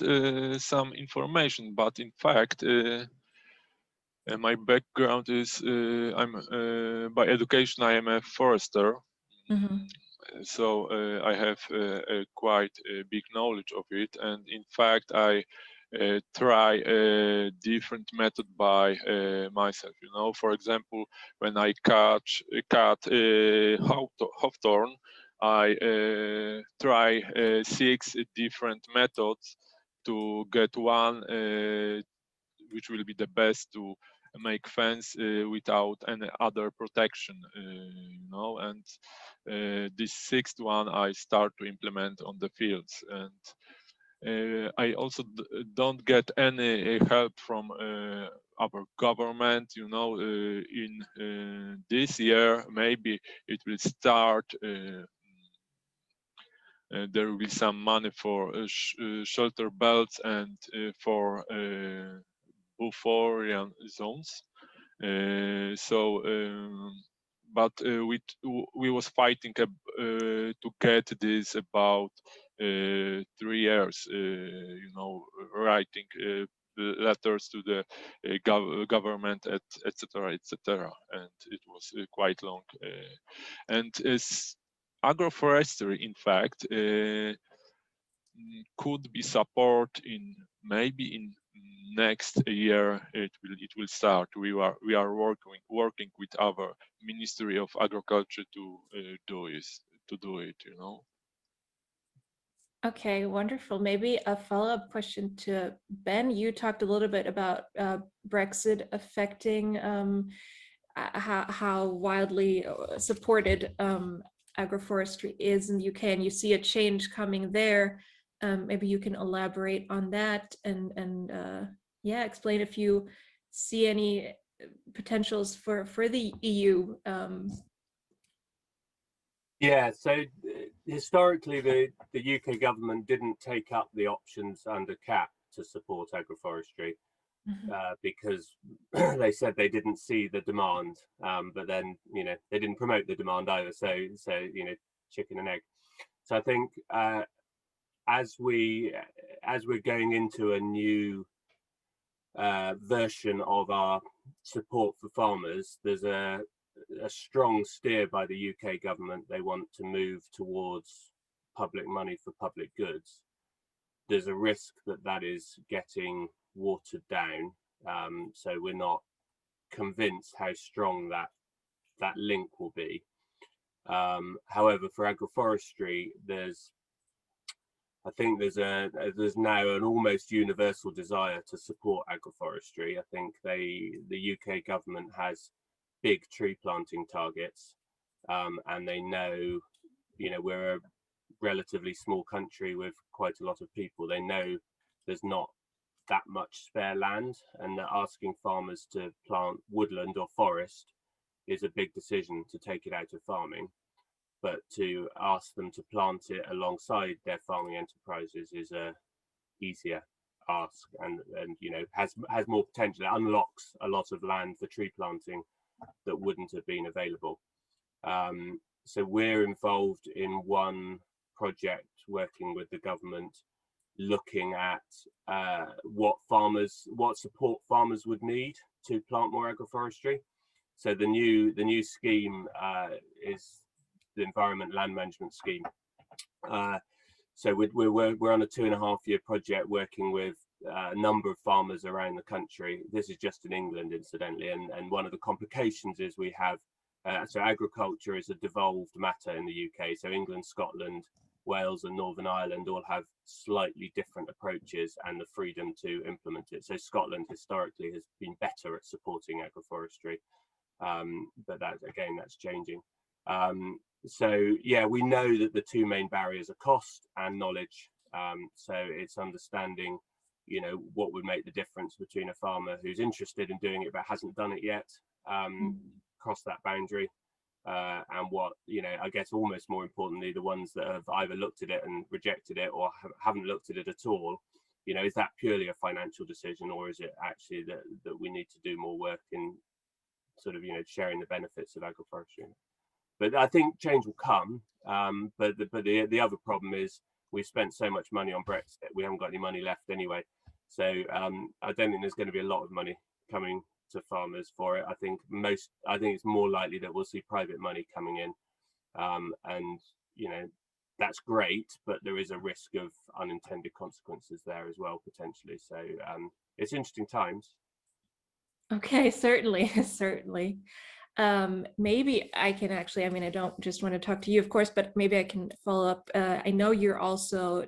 some information, but in fact, my background is by education I am a forester. Mm-hmm. So I have a quite big knowledge of it, and in fact I try a different method by myself. For example, when I cut hawthorn, I try 6 different methods to get one which will be the best to make fence without any other protection, and this 6th one I start to implement on the fields. And I also don't get any help from our government, in this year maybe it will start. There will be some money for shelter belts and for bufforian zones. But we was fighting to get this about 3 years, writing letters to the government, etc., and it was quite long. And agroforestry, in fact, could be support in maybe in next year it will start. We are working with our Ministry of Agriculture to do it. Okay, wonderful. Maybe a follow-up question to Ben. You talked a little bit about Brexit affecting how wildly supported agroforestry is in the UK, and you see a change coming there. Maybe you can elaborate on that and yeah, explain if you see any potentials for the EU. Yeah, so historically the UK government didn't take up the options under CAP to support agroforestry because they said they didn't see the demand, but then they didn't promote the demand either. So chicken and egg. So I think as we're going into a new version of our support for farmers, there's a strong steer by the UK government. They want to move towards public money for public goods. There's a risk that is getting watered down, so we're not convinced how strong that link will be. However, for agroforestry, I think there's now an almost universal desire to support agroforestry. I think the UK government has big tree planting targets, and they know, we're a relatively small country with quite a lot of people. They know there's not that much spare land, and that asking farmers to plant woodland or forest is a big decision to take it out of farming. But to ask them to plant it alongside their farming enterprises is a easier ask, and has more potential. It unlocks a lot of land for tree planting that wouldn't have been available. So we're involved in one project working with the government, looking at what support farmers would need to plant more agroforestry. So the new scheme is the Environment Land Management Scheme. So we're on a 2.5-year project working with a number of farmers around the country. This is just in England, incidentally, and one of the complications is we have so agriculture is a devolved matter in the UK. So England, Scotland, Wales and Northern Ireland all have slightly different approaches and the freedom to implement it. So Scotland historically has been better at supporting agroforestry, but that's changing. So yeah, we know that the two main barriers are cost and knowledge. So it's understanding, you know, what would make the difference between a farmer who's interested in doing it but hasn't done it yet, cross that boundary, and what, you know, I guess almost more importantly, the ones that have either looked at it and rejected it or haven't looked at it at all. You know, is that purely a financial decision, or is it actually that we need to do more work in sort of, you know, sharing the benefits of agroforestry? But I think change will come. But the other problem is we've spent so much money on Brexit, we haven't got any money left anyway. So I don't think there's going to be a lot of money coming to farmers for it. I think it's more likely that we'll see private money coming in, and you know, that's great, but there is a risk of unintended consequences there as well, potentially. So it's interesting times. Okay, certainly, certainly. Maybe I can actually, I mean, I don't just want to talk to you, of course, but maybe I can follow up. I know you're also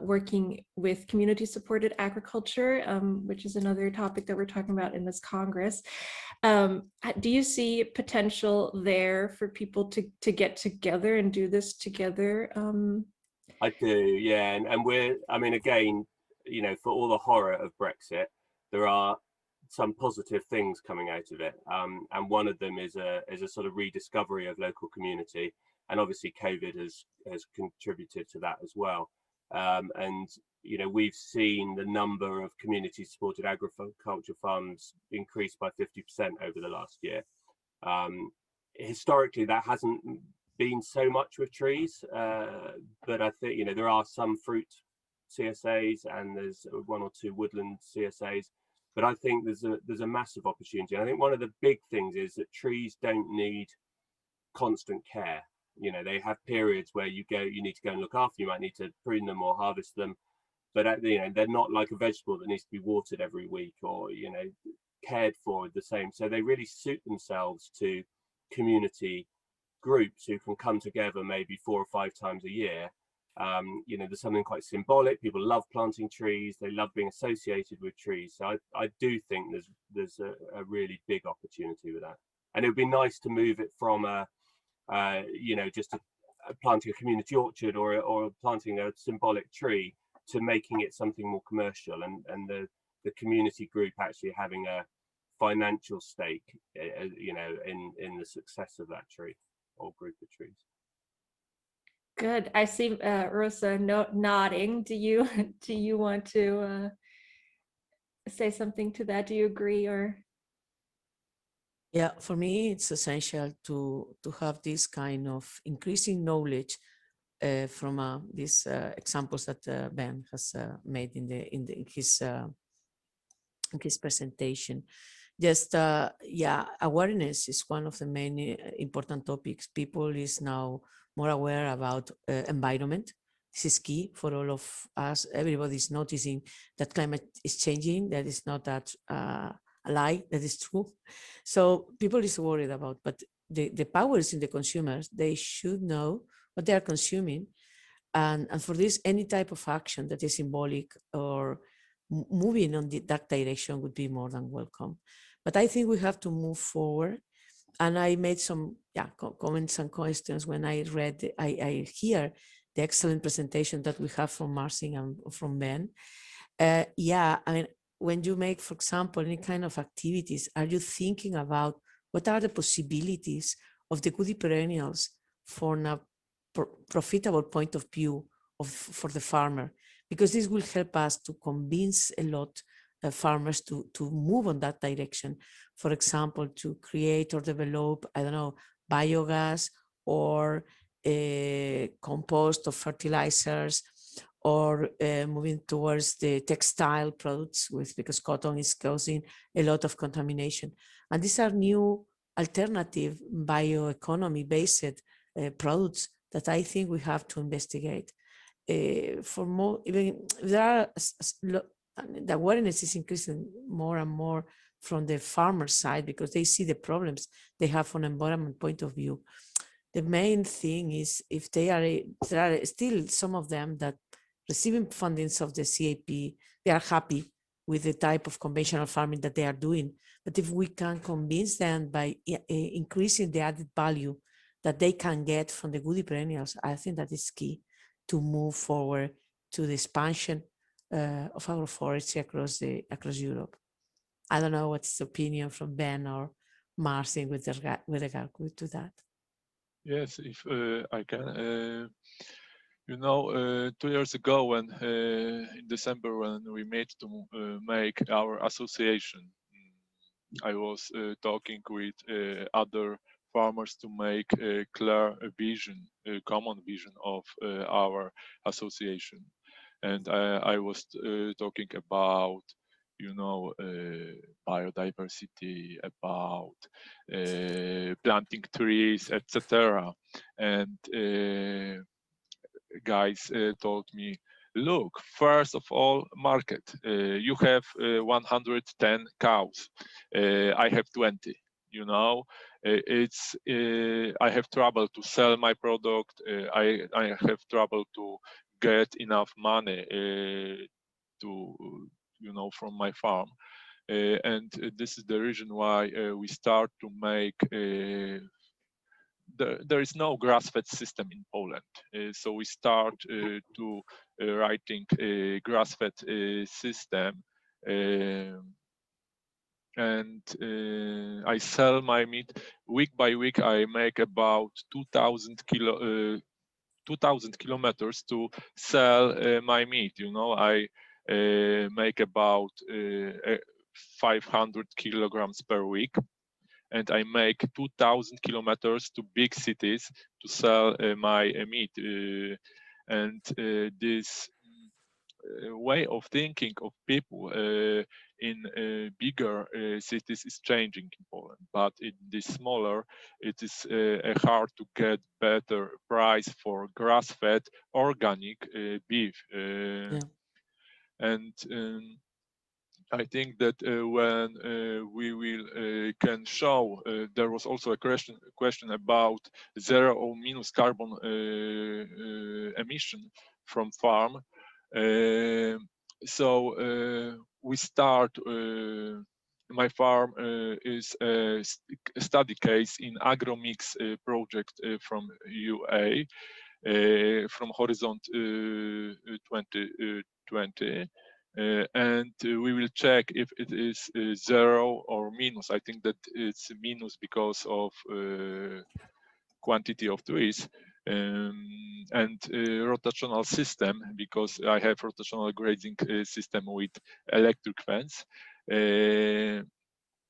working with community supported agriculture, which is another topic that we're talking about in this Congress. Do you see potential there for people to get together and do this together? I do, yeah. And we're, I mean, again, you know, for all the horror of Brexit, there are some positive things coming out of it, and one of them is a sort of rediscovery of local community, and obviously COVID has contributed to that as well. And you know, we've seen the number of community supported agriculture farms increase by 50% over the last year. Historically, that hasn't been so much with trees, but I think, you know, there are some fruit CSAs and there's 1 or 2 woodland CSAs. But I think there's a massive opportunity. And I think one of the big things is that trees don't need constant care. You know, they have periods where you need to go and look after. You might need to prune them or harvest them, but you know, they're not like a vegetable that needs to be watered every week or, you know, cared for the same. So they really suit themselves to community groups who can come together maybe 4 or 5 times a year. You know, there's something quite symbolic. People love planting trees. They love being associated with trees. So I do think there's a really big opportunity with that. And it would be nice to move it from you know, just planting a community orchard or planting a symbolic tree to making it something more commercial, and the community group actually having a financial stake, you know, in the success of that tree or group of trees. Good. I see Rosa nodding. Do you want to say something to that? Do you agree or? Yeah, for me, it's essential to have this kind of increasing knowledge from these examples that Ben has made in his presentation. Just yeah, awareness is one of the main important topics. People is now more aware about environment. This is key for all of us. Everybody's noticing that climate is changing. That is not that a lie, that is true. So people is worried about, but the power is in the consumers. They should know what they are consuming. And for this, any type of action that is symbolic or moving on that direction would be more than welcome. But I think we have to move forward. And I made some comments and questions when I read, I hear the excellent presentation that we have from Marcin and from Ben. Yeah, I mean, when you make, for example, any kind of activities, are you thinking about what are the possibilities of the woody perennials from a profitable point of view for the farmer? Because this will help us to convince a lot of farmers to move on that direction. For example, to create or develop, I don't know, biogas or compost or fertilizers, or moving towards the textile products because cotton is causing a lot of contamination. And these are new alternative bioeconomy based products that I think we have to investigate. for more, even there are the awareness is increasing more and more from the farmer side because they see the problems they have from environment point of view. The main thing is if there are still some of them that receiving fundings of the CAP, they are happy with the type of conventional farming that they are doing. But if we can convince them by increasing the added value that they can get from the woody perennials, I think that is key to move forward to the expansion of agroforestry across Europe. I don't know what's the opinion from Ben or Marcin with regard to that. Yes, if I can. 2 years ago, when in December, when we made to make our association, I was talking with other farmers to make a clear vision, a common vision of our association, and I was talking about, biodiversity, about planting trees, etc. And guys told me, look, first of all, market. You have 110 cows. I have 20. I have trouble to sell my product. I have trouble to get enough money from my farm. And this is the reason why we start to make there is no grass-fed system in Poland. So we start to writing a grass-fed system, and I sell my meat week by week. I make about 2,000 kilometers to sell my meat. I make about 500 kilograms per week, and I make 2,000 kilometers to big cities to sell my meat. And this way of thinking of people in bigger cities is changing in Poland, but in the smaller, it is hard to get better price for grass-fed organic beef. And I think that when we will can show, there was also a question about zero or minus carbon emission from farm. So we start. My farm is a study case in AgroMix project from UA, from Horizon 2020. And we will check if it is zero or minus. I think that it's minus because of quantity of trees, and rotational system, because I have rotational grazing system with electric fence. And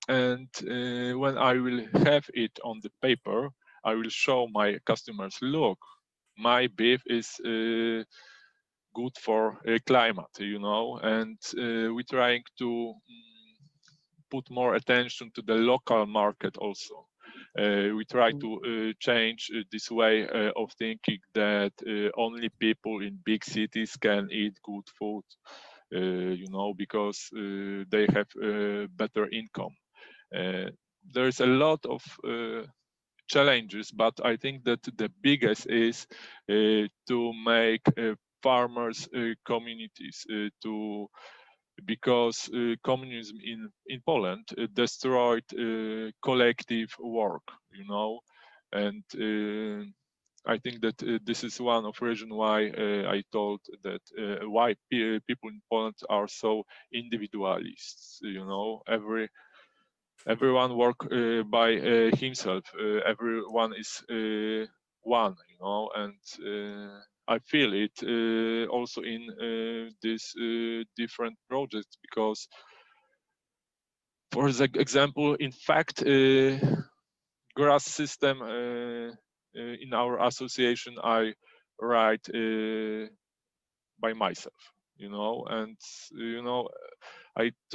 when I will have it on the paper, I will show my customers, look, my beef is good for climate, and we're trying to put more attention to the local market also. We try to change this way of thinking that only people in big cities can eat good food, because they have better income. There's a lot of challenges, but I think that the biggest is to make farmers communities because communism in Poland destroyed collective work, and I think that this is one of reason why I told that why people in Poland are so individualists. Everyone work by himself. Everyone is one, and I feel it also in these different projects, because, for example, in fact, grass system in our association I write by myself, and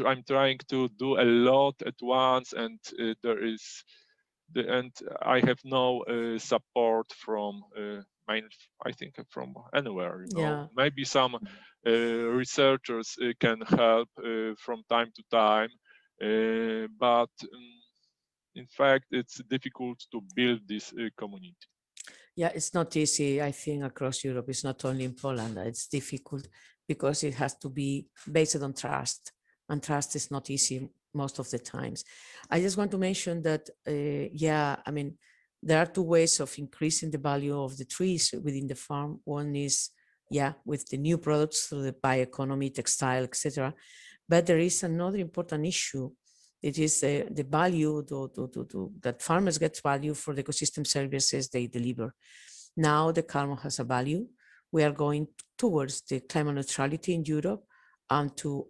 I'm trying to do a lot at once, and I have no support from I I think from anywhere, Yeah. maybe some researchers can help from time to time, but in fact, it's difficult to build this community. Yeah, it's not easy, I think, across Europe. It's not only in Poland. It's difficult because it has to be based on trust, and trust is not easy most of the times. I just want to mention that, yeah, I mean, there are two ways of increasing the value of the trees within the farm. One is, yeah, with the new products through the bioeconomy, textile, etc. But there is another important issue. It is the value that farmers get value for the ecosystem services they deliver. Now the carbon has a value. We are going towards the climate neutrality in Europe and to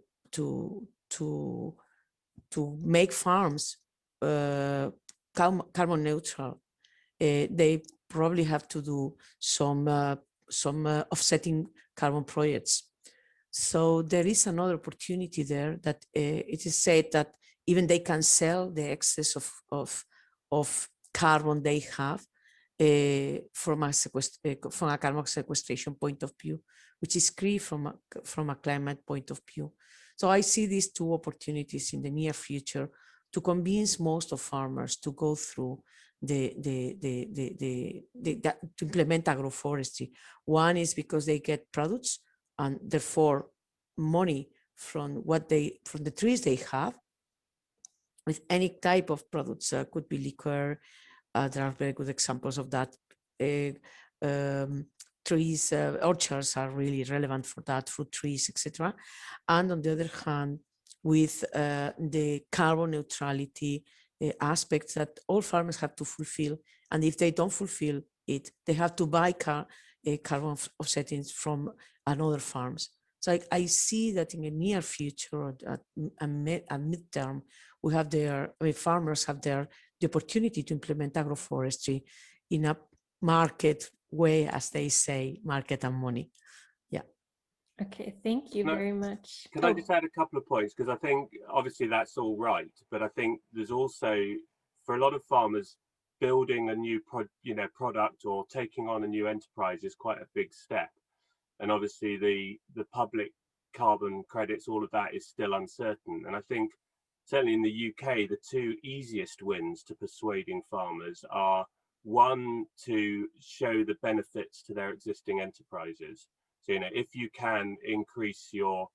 make farms carbon neutral. They probably have to do some offsetting carbon projects. So there is another opportunity there that it is said that even they can sell the excess of carbon they have from a carbon sequestration point of view, which is key from a climate point of view. So I see these two opportunities in the near future to convince most of farmers to go through to implement agroforestry. One is because they get products and therefore money from the trees they have with any type of products. Could be liquor. There are very good examples of that. Trees, orchards are really relevant for that, fruit trees, etc. And on the other hand, with the carbon neutrality aspects that all farmers have to fulfill. And if they don't fulfill it, they have to buy carbon offsettings from another farms. So I see that in the near future, or at midterm, we have farmers have the opportunity to implement agroforestry in a market way, as they say, market and money. Yeah. Okay, thank you very much. Can I just add a couple of points? Because I think obviously that's all right, but I think there's also, for a lot of farmers, building a new product or taking on a new enterprise is quite a big step. And obviously the public carbon credits, all of that is still uncertain. And I think certainly in the UK, the two easiest wins to persuading farmers are, one, to show the benefits to their existing enterprises. So, if you can increase your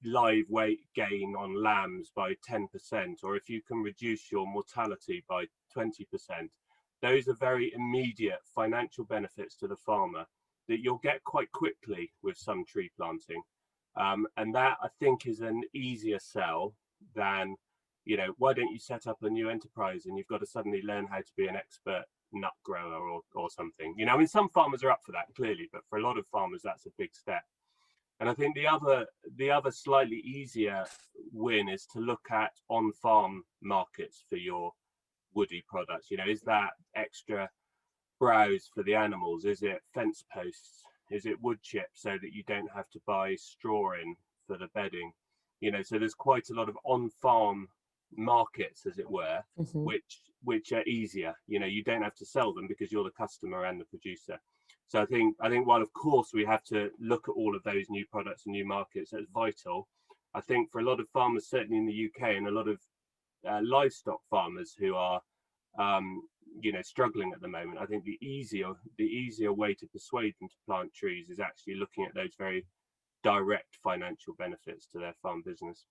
live weight gain on lambs by 10%, or if you can reduce your mortality by 20%, those are very immediate financial benefits to the farmer that you'll get quite quickly with some tree planting. And that, I think, is an easier sell than, why don't you set up a new enterprise and you've got to suddenly learn how to be an expert nut grower or something. I mean, some farmers are up for that, clearly, but for a lot of farmers, that's a big step. And I think the other slightly easier win is to look at on-farm markets for your woody products. Is that extra browse for the animals? Is it fence posts? Is it wood chips so that you don't have to buy straw in for the bedding? So there's quite a lot of on-farm markets, as it were, Mm-hmm. which are easier. You don't have to sell them because you're the customer and the producer. So I think while of course we have to look at all of those new products and new markets as vital, I think for a lot of farmers, certainly in the UK, and a lot of livestock farmers who are struggling at the moment, I think the easier way to persuade them to plant trees is actually looking at those very direct financial benefits to their farm business.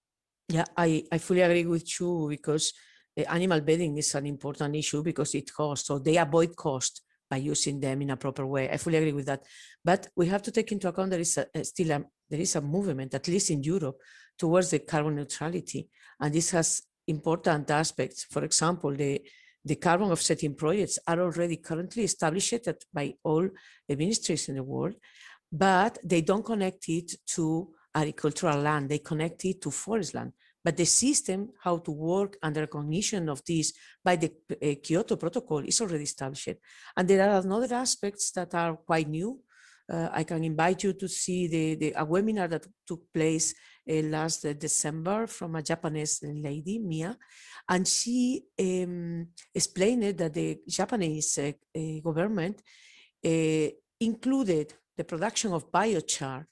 Yeah, I fully agree with you, because animal bedding is an important issue because it costs, so they avoid cost by using them in a proper way. I fully agree with that. But we have to take into account there is a movement, at least in Europe, towards the carbon neutrality. And this has important aspects. For example, the carbon offsetting projects are already currently established by all the ministries in the world, but they don't connect it to agricultural land, they connect it to forest land. But the system, how to work and the recognition of this by the Kyoto Protocol is already established. And there are other aspects that are quite new, I can invite you to see a webinar that took place last December from a Japanese lady, Mia, and she explained that the Japanese government included the production of biochar,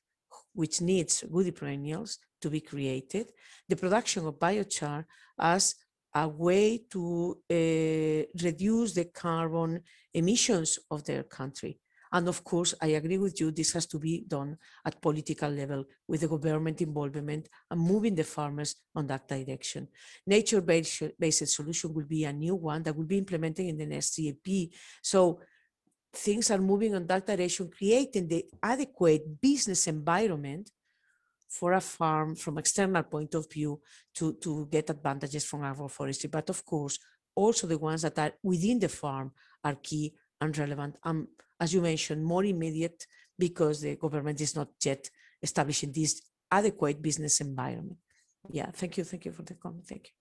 which needs woody perennials to be created, the production of biochar as a way to reduce the carbon emissions of their country. And of course, I agree with you, this has to be done at political level with the government involvement and moving the farmers on that direction. Nature-based solution will be a new one that will be implemented in the next CAP. So things are moving on that direction, creating the adequate business environment for a farm from external point of view to get advantages from agroforestry. But of course, also the ones that are within the farm are key and relevant. As you mentioned, more immediate because the government is not yet establishing this adequate business environment. Yeah, thank you. Thank you for the comment. Thank you.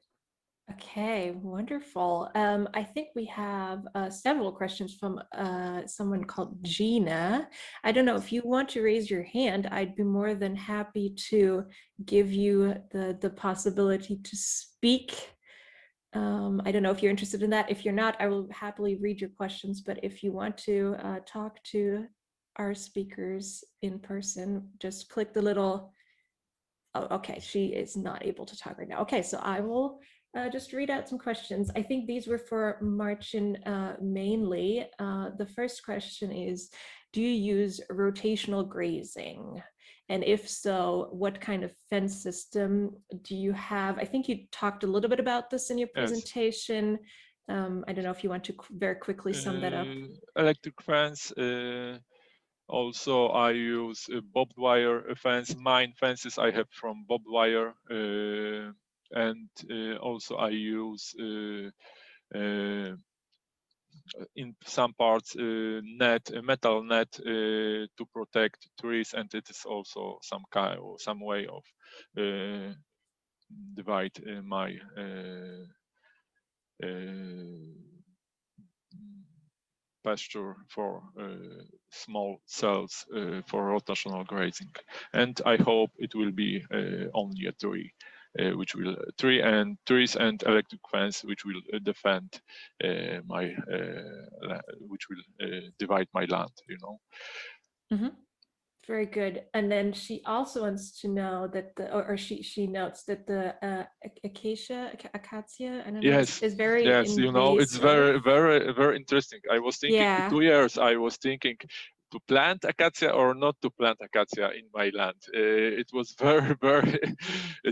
Okay, wonderful. I think we have several questions from someone called Gina. I don't know if you want to raise your hand. I'd be more than happy to give you the possibility to speak. I don't know if you're interested in that. If you're not, I will happily read your questions. But if you want to talk to our speakers in person, just click the little. Oh, okay, she is not able to talk right now. Okay, so I will just read out some questions. I think these were for Marcin mainly. The first question is, do you use rotational grazing? And if so, what kind of fence system do you have? I think you talked a little bit about this in your presentation. Yes. I don't know if you want to very quickly sum that up. Electric fence. Also, I use barbed wire fence. Mine fences I have from barbed wire, and also I use in some parts metal net to protect trees, and it is also some way of divide my pasture for small cells for rotational grazing, and I hope it will be only a tree, trees and electric fence, which will defend which will divide my land. You know. Mm-hmm. Very good. And then she also wants to know that she notes that the acacia, I don't know, is very invasive. You know, it's very interesting. I was thinking 2 years. I was thinking to plant acacia or not to plant acacia in my land. It was very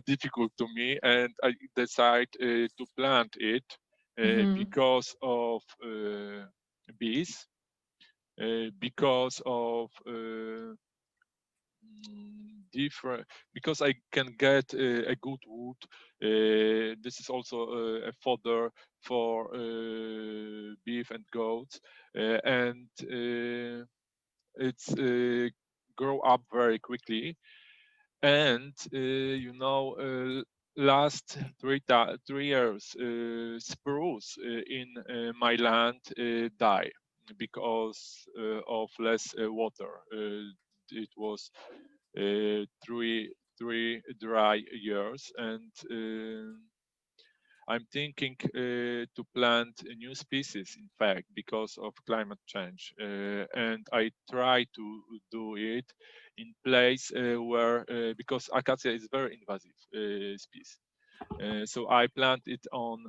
difficult to me, and I decided to plant it because of bees, because of because I can get a good wood. This is also a fodder for beef and goats, and it's grow up very quickly. And you know, last 3 years, spruce in my land die because of less water. It was 3 dry years, and I'm thinking to plant a new species, in fact, because of climate change, and I try to do it in place where because acacia is very invasive species. So I plant it on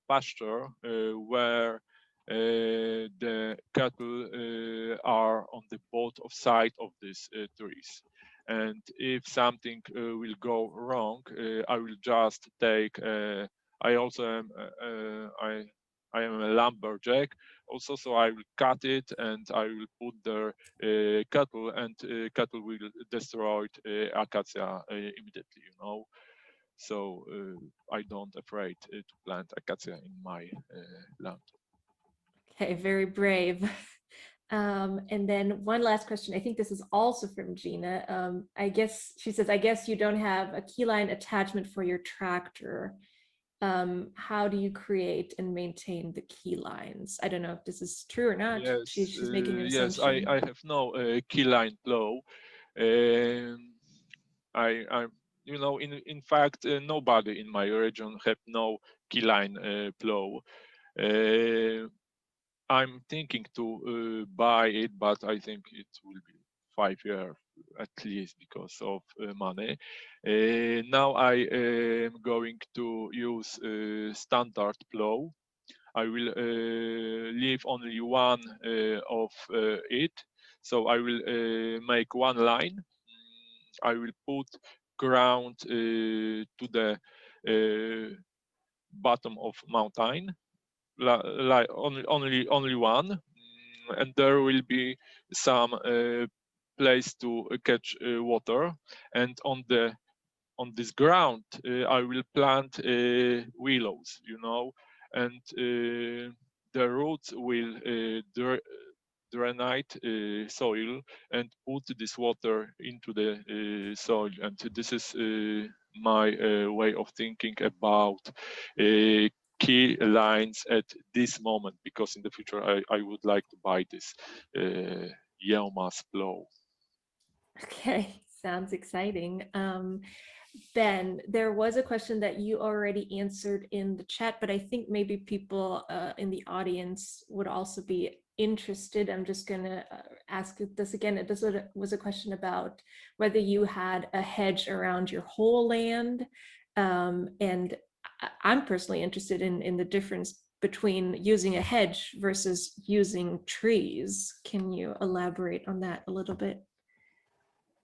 pasture where the cattle are on the both of side of these trees. And if something will go wrong, I will just take. I also am. I am a lumberjack also, so I will cut it and I will put the cattle, and cattle will destroy acacia immediately. You know. So I don't afraid to plant acacia in my land. Okay, very brave. And then one last question. I think this is also from Gina. I guess she says, I guess you don't have a keyline attachment for your tractor. how do you create and maintain the key lines? I don't know if this is true or not. Yes, She's making an yes, assumption. I have no key line plow. I'm, you know, in fact, nobody in my region have no key line plow. I'm thinking to buy it, but I think it will be 5 years at least because of money. Now I am going to use standard plow. I will leave only one of it. So I will make one line. I will put ground to the bottom of mountain, like only one, and there will be some place to catch water. And on this ground, I will plant willows, you know, and the roots will drainate soil and put this water into the soil. And this is my way of thinking about key lines at this moment, because in the future I would like to buy this Yeomas plow. Okay, sounds exciting. Ben, there was a question that you already answered in the chat, but I think maybe people in the audience would also be interested. I'm just going to ask this again. This was a question about whether you had a hedge around your whole land. And I'm personally interested in the difference between using a hedge versus using trees. Can you elaborate on that a little bit?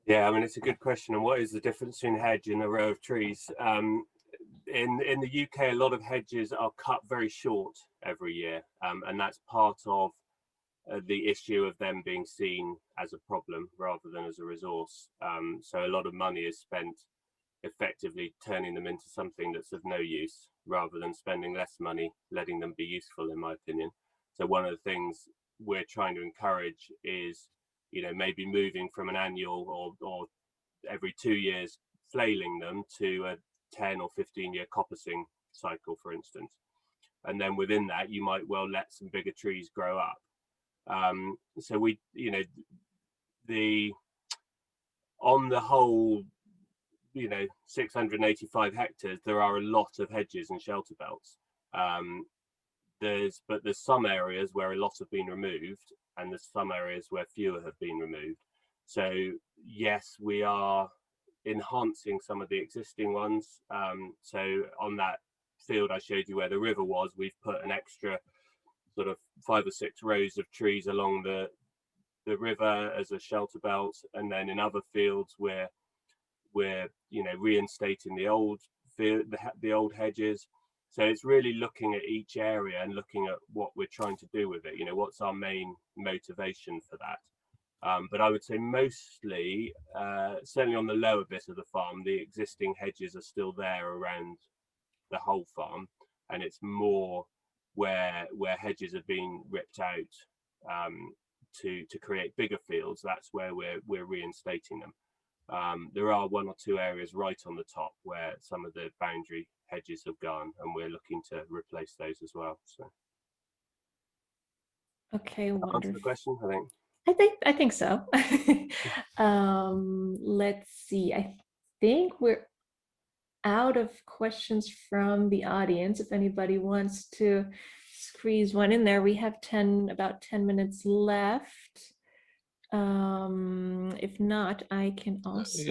Yeah, I mean, it's a good question. And what is the difference between hedge and a row of trees? In the UK, a lot of hedges are cut very short every year, and that's part of the issue of them being seen as a problem rather than as a resource. So a lot of money is spent effectively turning them into something that's of no use, rather than spending less money letting them be useful, in my opinion. So one of the things we're trying to encourage is, you know, maybe moving from an annual or every 2 years flailing them to a 10 or 15-year coppicing cycle, for instance. And then within that, you might well let some bigger trees grow up. So we, you know, on the whole, you know, 685 hectares, there are a lot of hedges and shelter belts. There's some areas where a lot have been removed, and there's some areas where fewer have been removed. So yes, we are enhancing some of the existing ones. So on that field I showed you where the river was, we've put an extra sort of 5 or 6 rows of trees along the river as a shelter belt, and then in other fields we're you know, reinstating the old hedges. So it's really looking at each area and looking at what we're trying to do with it. You know, what's our main motivation for that? But I would say mostly, certainly on the lower bit of the farm, the existing hedges are still there around the whole farm, and it's more where hedges have been ripped out to create bigger fields. That's where we're reinstating them. There are 1 or 2 areas right on the top where some of the boundary hedges have gone, and we're looking to replace those as well. So, okay, wonderful. Answer the question, I think. I think so. Let's see. I think we're out of questions from the audience. If anybody wants to squeeze one in there, we have about 10 minutes left. If not, I can also.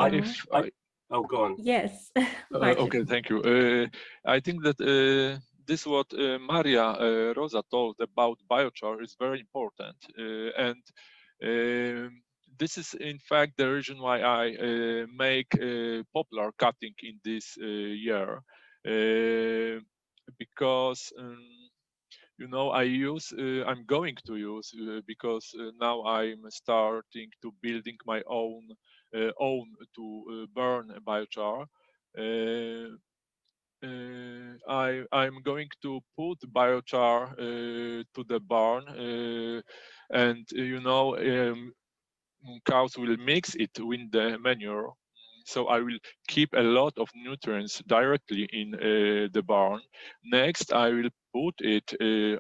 Oh, go on. Yes. Okay, thank you. I think that this what Maria Rosa told about biochar is very important, and this is in fact the reason why I make poplar cutting in this year, because you know, I'm going to use because now I'm starting to building my own to burn biochar. I'm going to put biochar to the barn, and you know, cows will mix it with the manure, So I will keep a lot of nutrients directly in the barn. Next, I will put it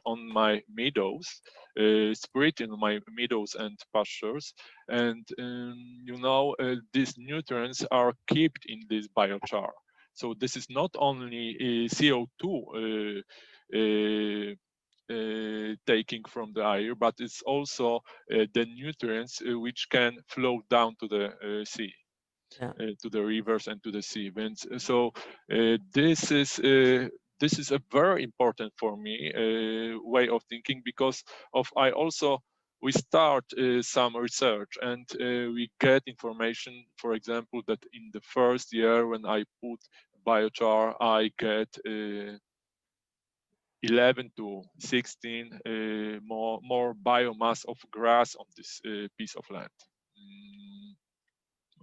on my meadows, spread in my meadows and pastures. And these nutrients are kept in this biochar. So this is not only CO2 taking from the air, but it's also the nutrients which can flow down to the sea, to the rivers and to the sea. And so this is a very important for me way of thinking, because of we start some research, and we get information, for example, that in the first year when I put biochar, I get 11 to 16 more biomass of grass on this piece of land.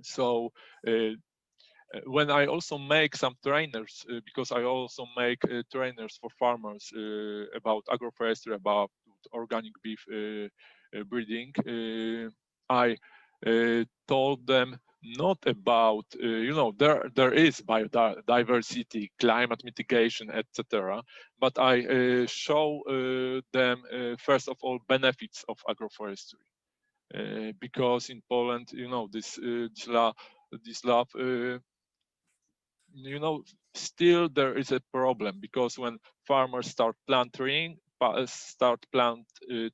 So when I also make some trainers, because I also make trainers for farmers about agroforestry, about organic beef breeding, I told them not about, there is biodiversity, climate mitigation, etc. But I show them, first of all, benefits of agroforestry. Because in Poland, this love, still there is a problem, because when farmers start plant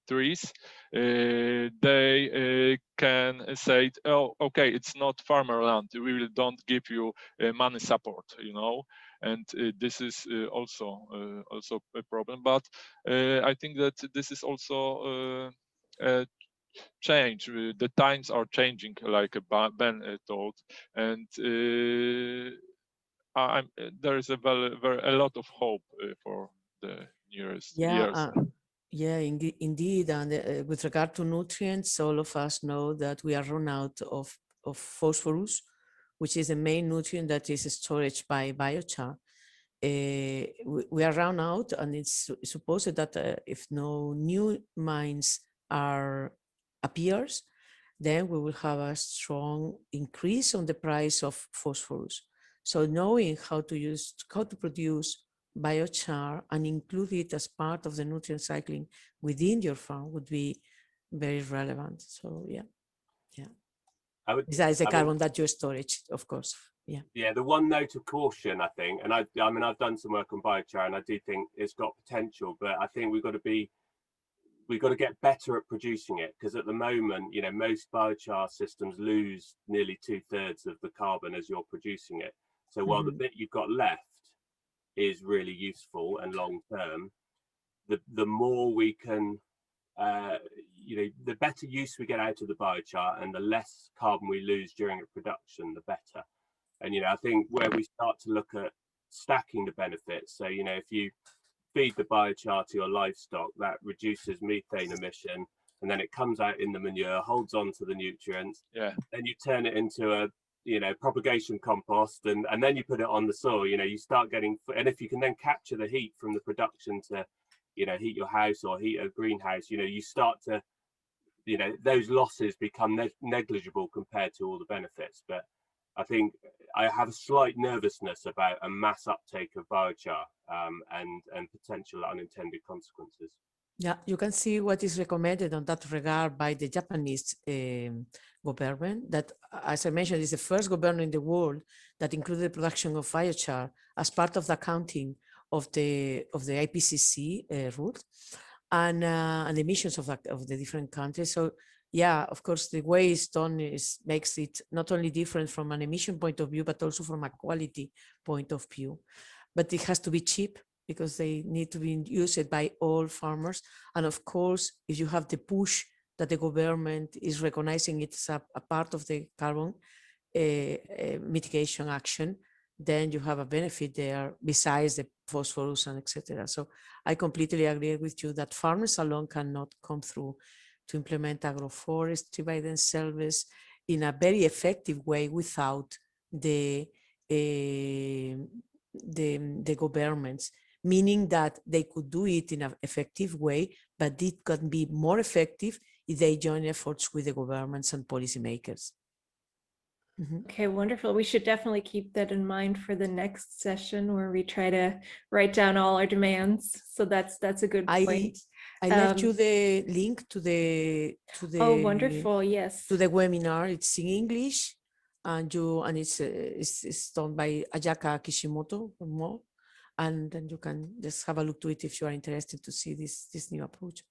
trees, they can say, oh, okay, it's not farmer land, we will don't give you money support, and this is also a problem. But I think that this is also change. The times are changing, like Ben told, and there is a lot of hope for the nearest years. Yeah, indeed. And with regard to nutrients, all of us know that we are run out of phosphorus, which is the main nutrient that is stored by biochar. We are run out, and it's supposed that if no new mines appears, then we will have a strong increase on the price of phosphorus. So knowing how to produce biochar and include it as part of the nutrient cycling within your farm would be very relevant. So yeah. Besides the carbon that you storage, of course. Yeah, the one note of caution, I think, and I mean, I've done some work on biochar, and I do think it's got potential, but I think we've got to get better at producing it, because at the moment, most biochar systems lose nearly 2/3 of the carbon as you're producing it. So while the bit you've got left is really useful and long term, the more we can, the better use we get out of the biochar and the less carbon we lose during its production, the better. And I think where we start to look at stacking the benefits, so if you feed the biochar to your livestock, that reduces methane emission, and then it comes out in the manure, holds on to the nutrients. Then you turn it into a propagation compost, and then you put it on the soil. You start getting, and if you can then capture the heat from the production to heat your house or heat a greenhouse, you start to those losses become negligible compared to all the benefits. But I think I have a slight nervousness about a mass uptake of biochar and potential unintended consequences. Yeah, you can see what is recommended on that regard by the Japanese government, that, as I mentioned, is the first government in the world that included the production of biochar as part of the accounting of the IPCC route and the emissions of the different countries. So yeah, of course, the way it's done makes it not only different from an emission point of view, but also from a quality point of view. But it has to be cheap, because they need to be used by all farmers. And of course, if you have the push that the government is recognizing it's a part of the carbon mitigation action, then you have a benefit there besides the phosphorus and etc. So I completely agree with you that farmers alone cannot come through to implement agroforestry by themselves in a very effective way without the governments, meaning that they could do it in an effective way, but it can be more effective if they join efforts with the governments and policymakers. Okay, wonderful. We should definitely keep that in mind for the next session where we try to write down all our demands. So that's a good point. I left you the link to the Oh, wonderful! Yes. to the webinar. It's in English, and it's done by Ayaka Kishimoto or more, and then you can just have a look to it if you are interested to see this new approach.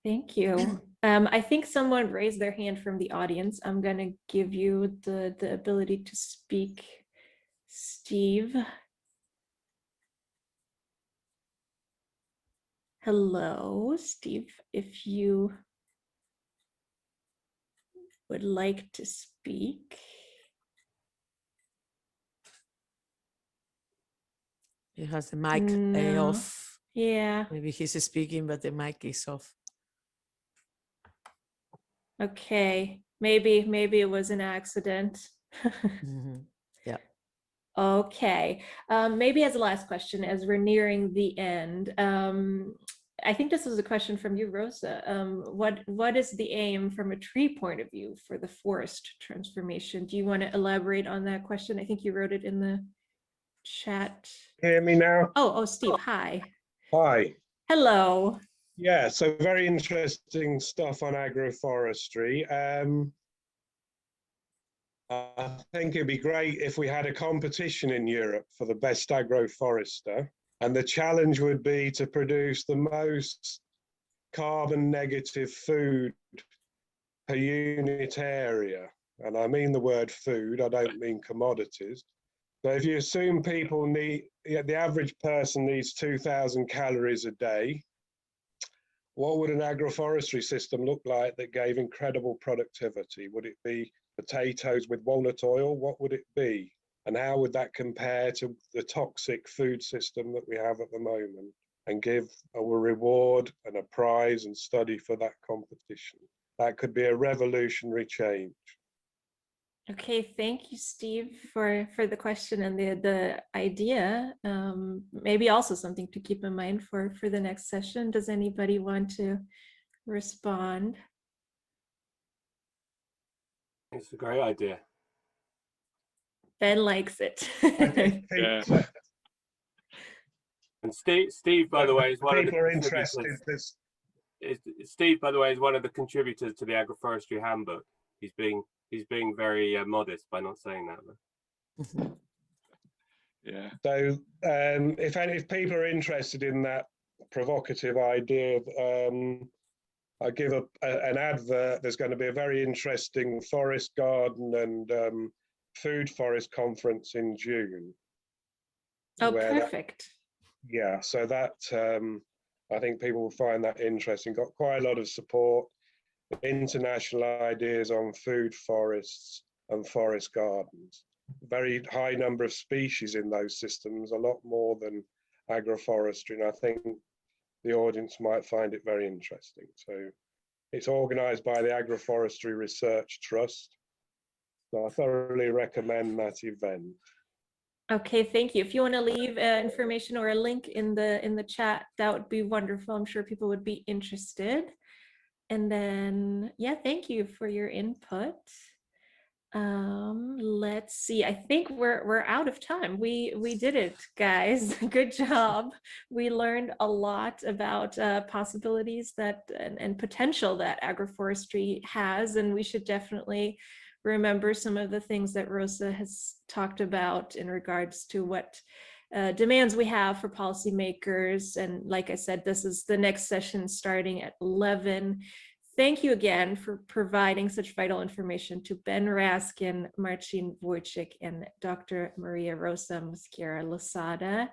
Thank you. I think someone raised their hand from the audience. I'm going to give you the ability to speak, Steve. Hello, Steve. If you would like to speak. He has the mic off. Yeah. Maybe he's speaking, but the mic is off. Okay. Maybe it was an accident. Yeah. Okay. Maybe as a last question, as we're nearing the end, I think this was a question from you, Rosa. What is the aim from a tree point of view for the forest transformation? Do you want to elaborate on that question? I think you wrote it in the chat. Hear me now? Oh, Steve, hi. Hi. Hello. Yeah, so very interesting stuff on agroforestry. I think it'd be great if we had a competition in Europe for the best agroforester, and the challenge would be to produce the most carbon negative food per unit area. And I mean the word food, I don't mean commodities. So if you assume people need, the average person needs 2,000 calories a day, what would an agroforestry system look like that gave incredible productivity? Would it be potatoes with walnut oil? What would it be? And how would that compare to the toxic food system that we have at the moment? And give a reward and a prize and study for that competition. That could be a revolutionary change. Okay, thank you, Steve, for the question and the idea. Maybe also something to keep in mind for the next session. Does anybody want to respond? It's a great idea. Ben likes it. Yeah. And Steve, by the way, is one of the People are contributors. interested. Steve, by the way, is one of the contributors to the agroforestry handbook. He's being very modest by not saying that. Yeah. So if people are interested in that provocative idea, I give an advert. There's going to be a very interesting forest garden and food forest conference in June. Oh, perfect. Yeah, so that I think people will find that interesting. Got quite a lot of support, international ideas on food forests and forest gardens. Very high number of species in those systems, a lot more than agroforestry, and I think the audience might find it very interesting. So it's organised by the Agroforestry Research Trust. So I thoroughly recommend that event. Okay, thank you. If you want to leave information or a link in the chat, that would be wonderful. I'm sure people would be interested. And then, yeah, thank you for your input. Let's see. I think we're out of time. We did it, guys. Good job. We learned a lot about possibilities that and potential that agroforestry has, and we should definitely remember some of the things that Rosa has talked about in regards to what demands we have for policymakers. And like I said, this is the next session starting at 11. Thank you again for providing such vital information to Ben Raskin, Marcin, Wójcik, and Dr. Maria Rosa Mosquera-Losada.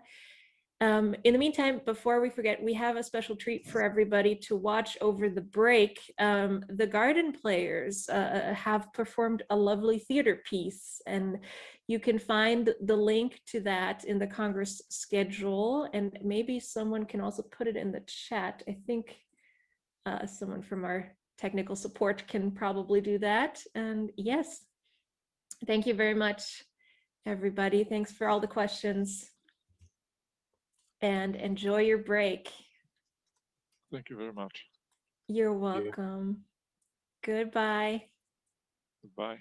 In the meantime, before we forget, we have a special treat for everybody to watch over the break. The Garden Players have performed a lovely theater piece, and you can find the link to that in the Congress schedule, and maybe someone can also put it in the chat. I think someone from our technical support can probably do that. And yes, thank you very much, everybody. Thanks for all the questions. And enjoy your break. Thank you very much. You're welcome. Goodbye. Goodbye.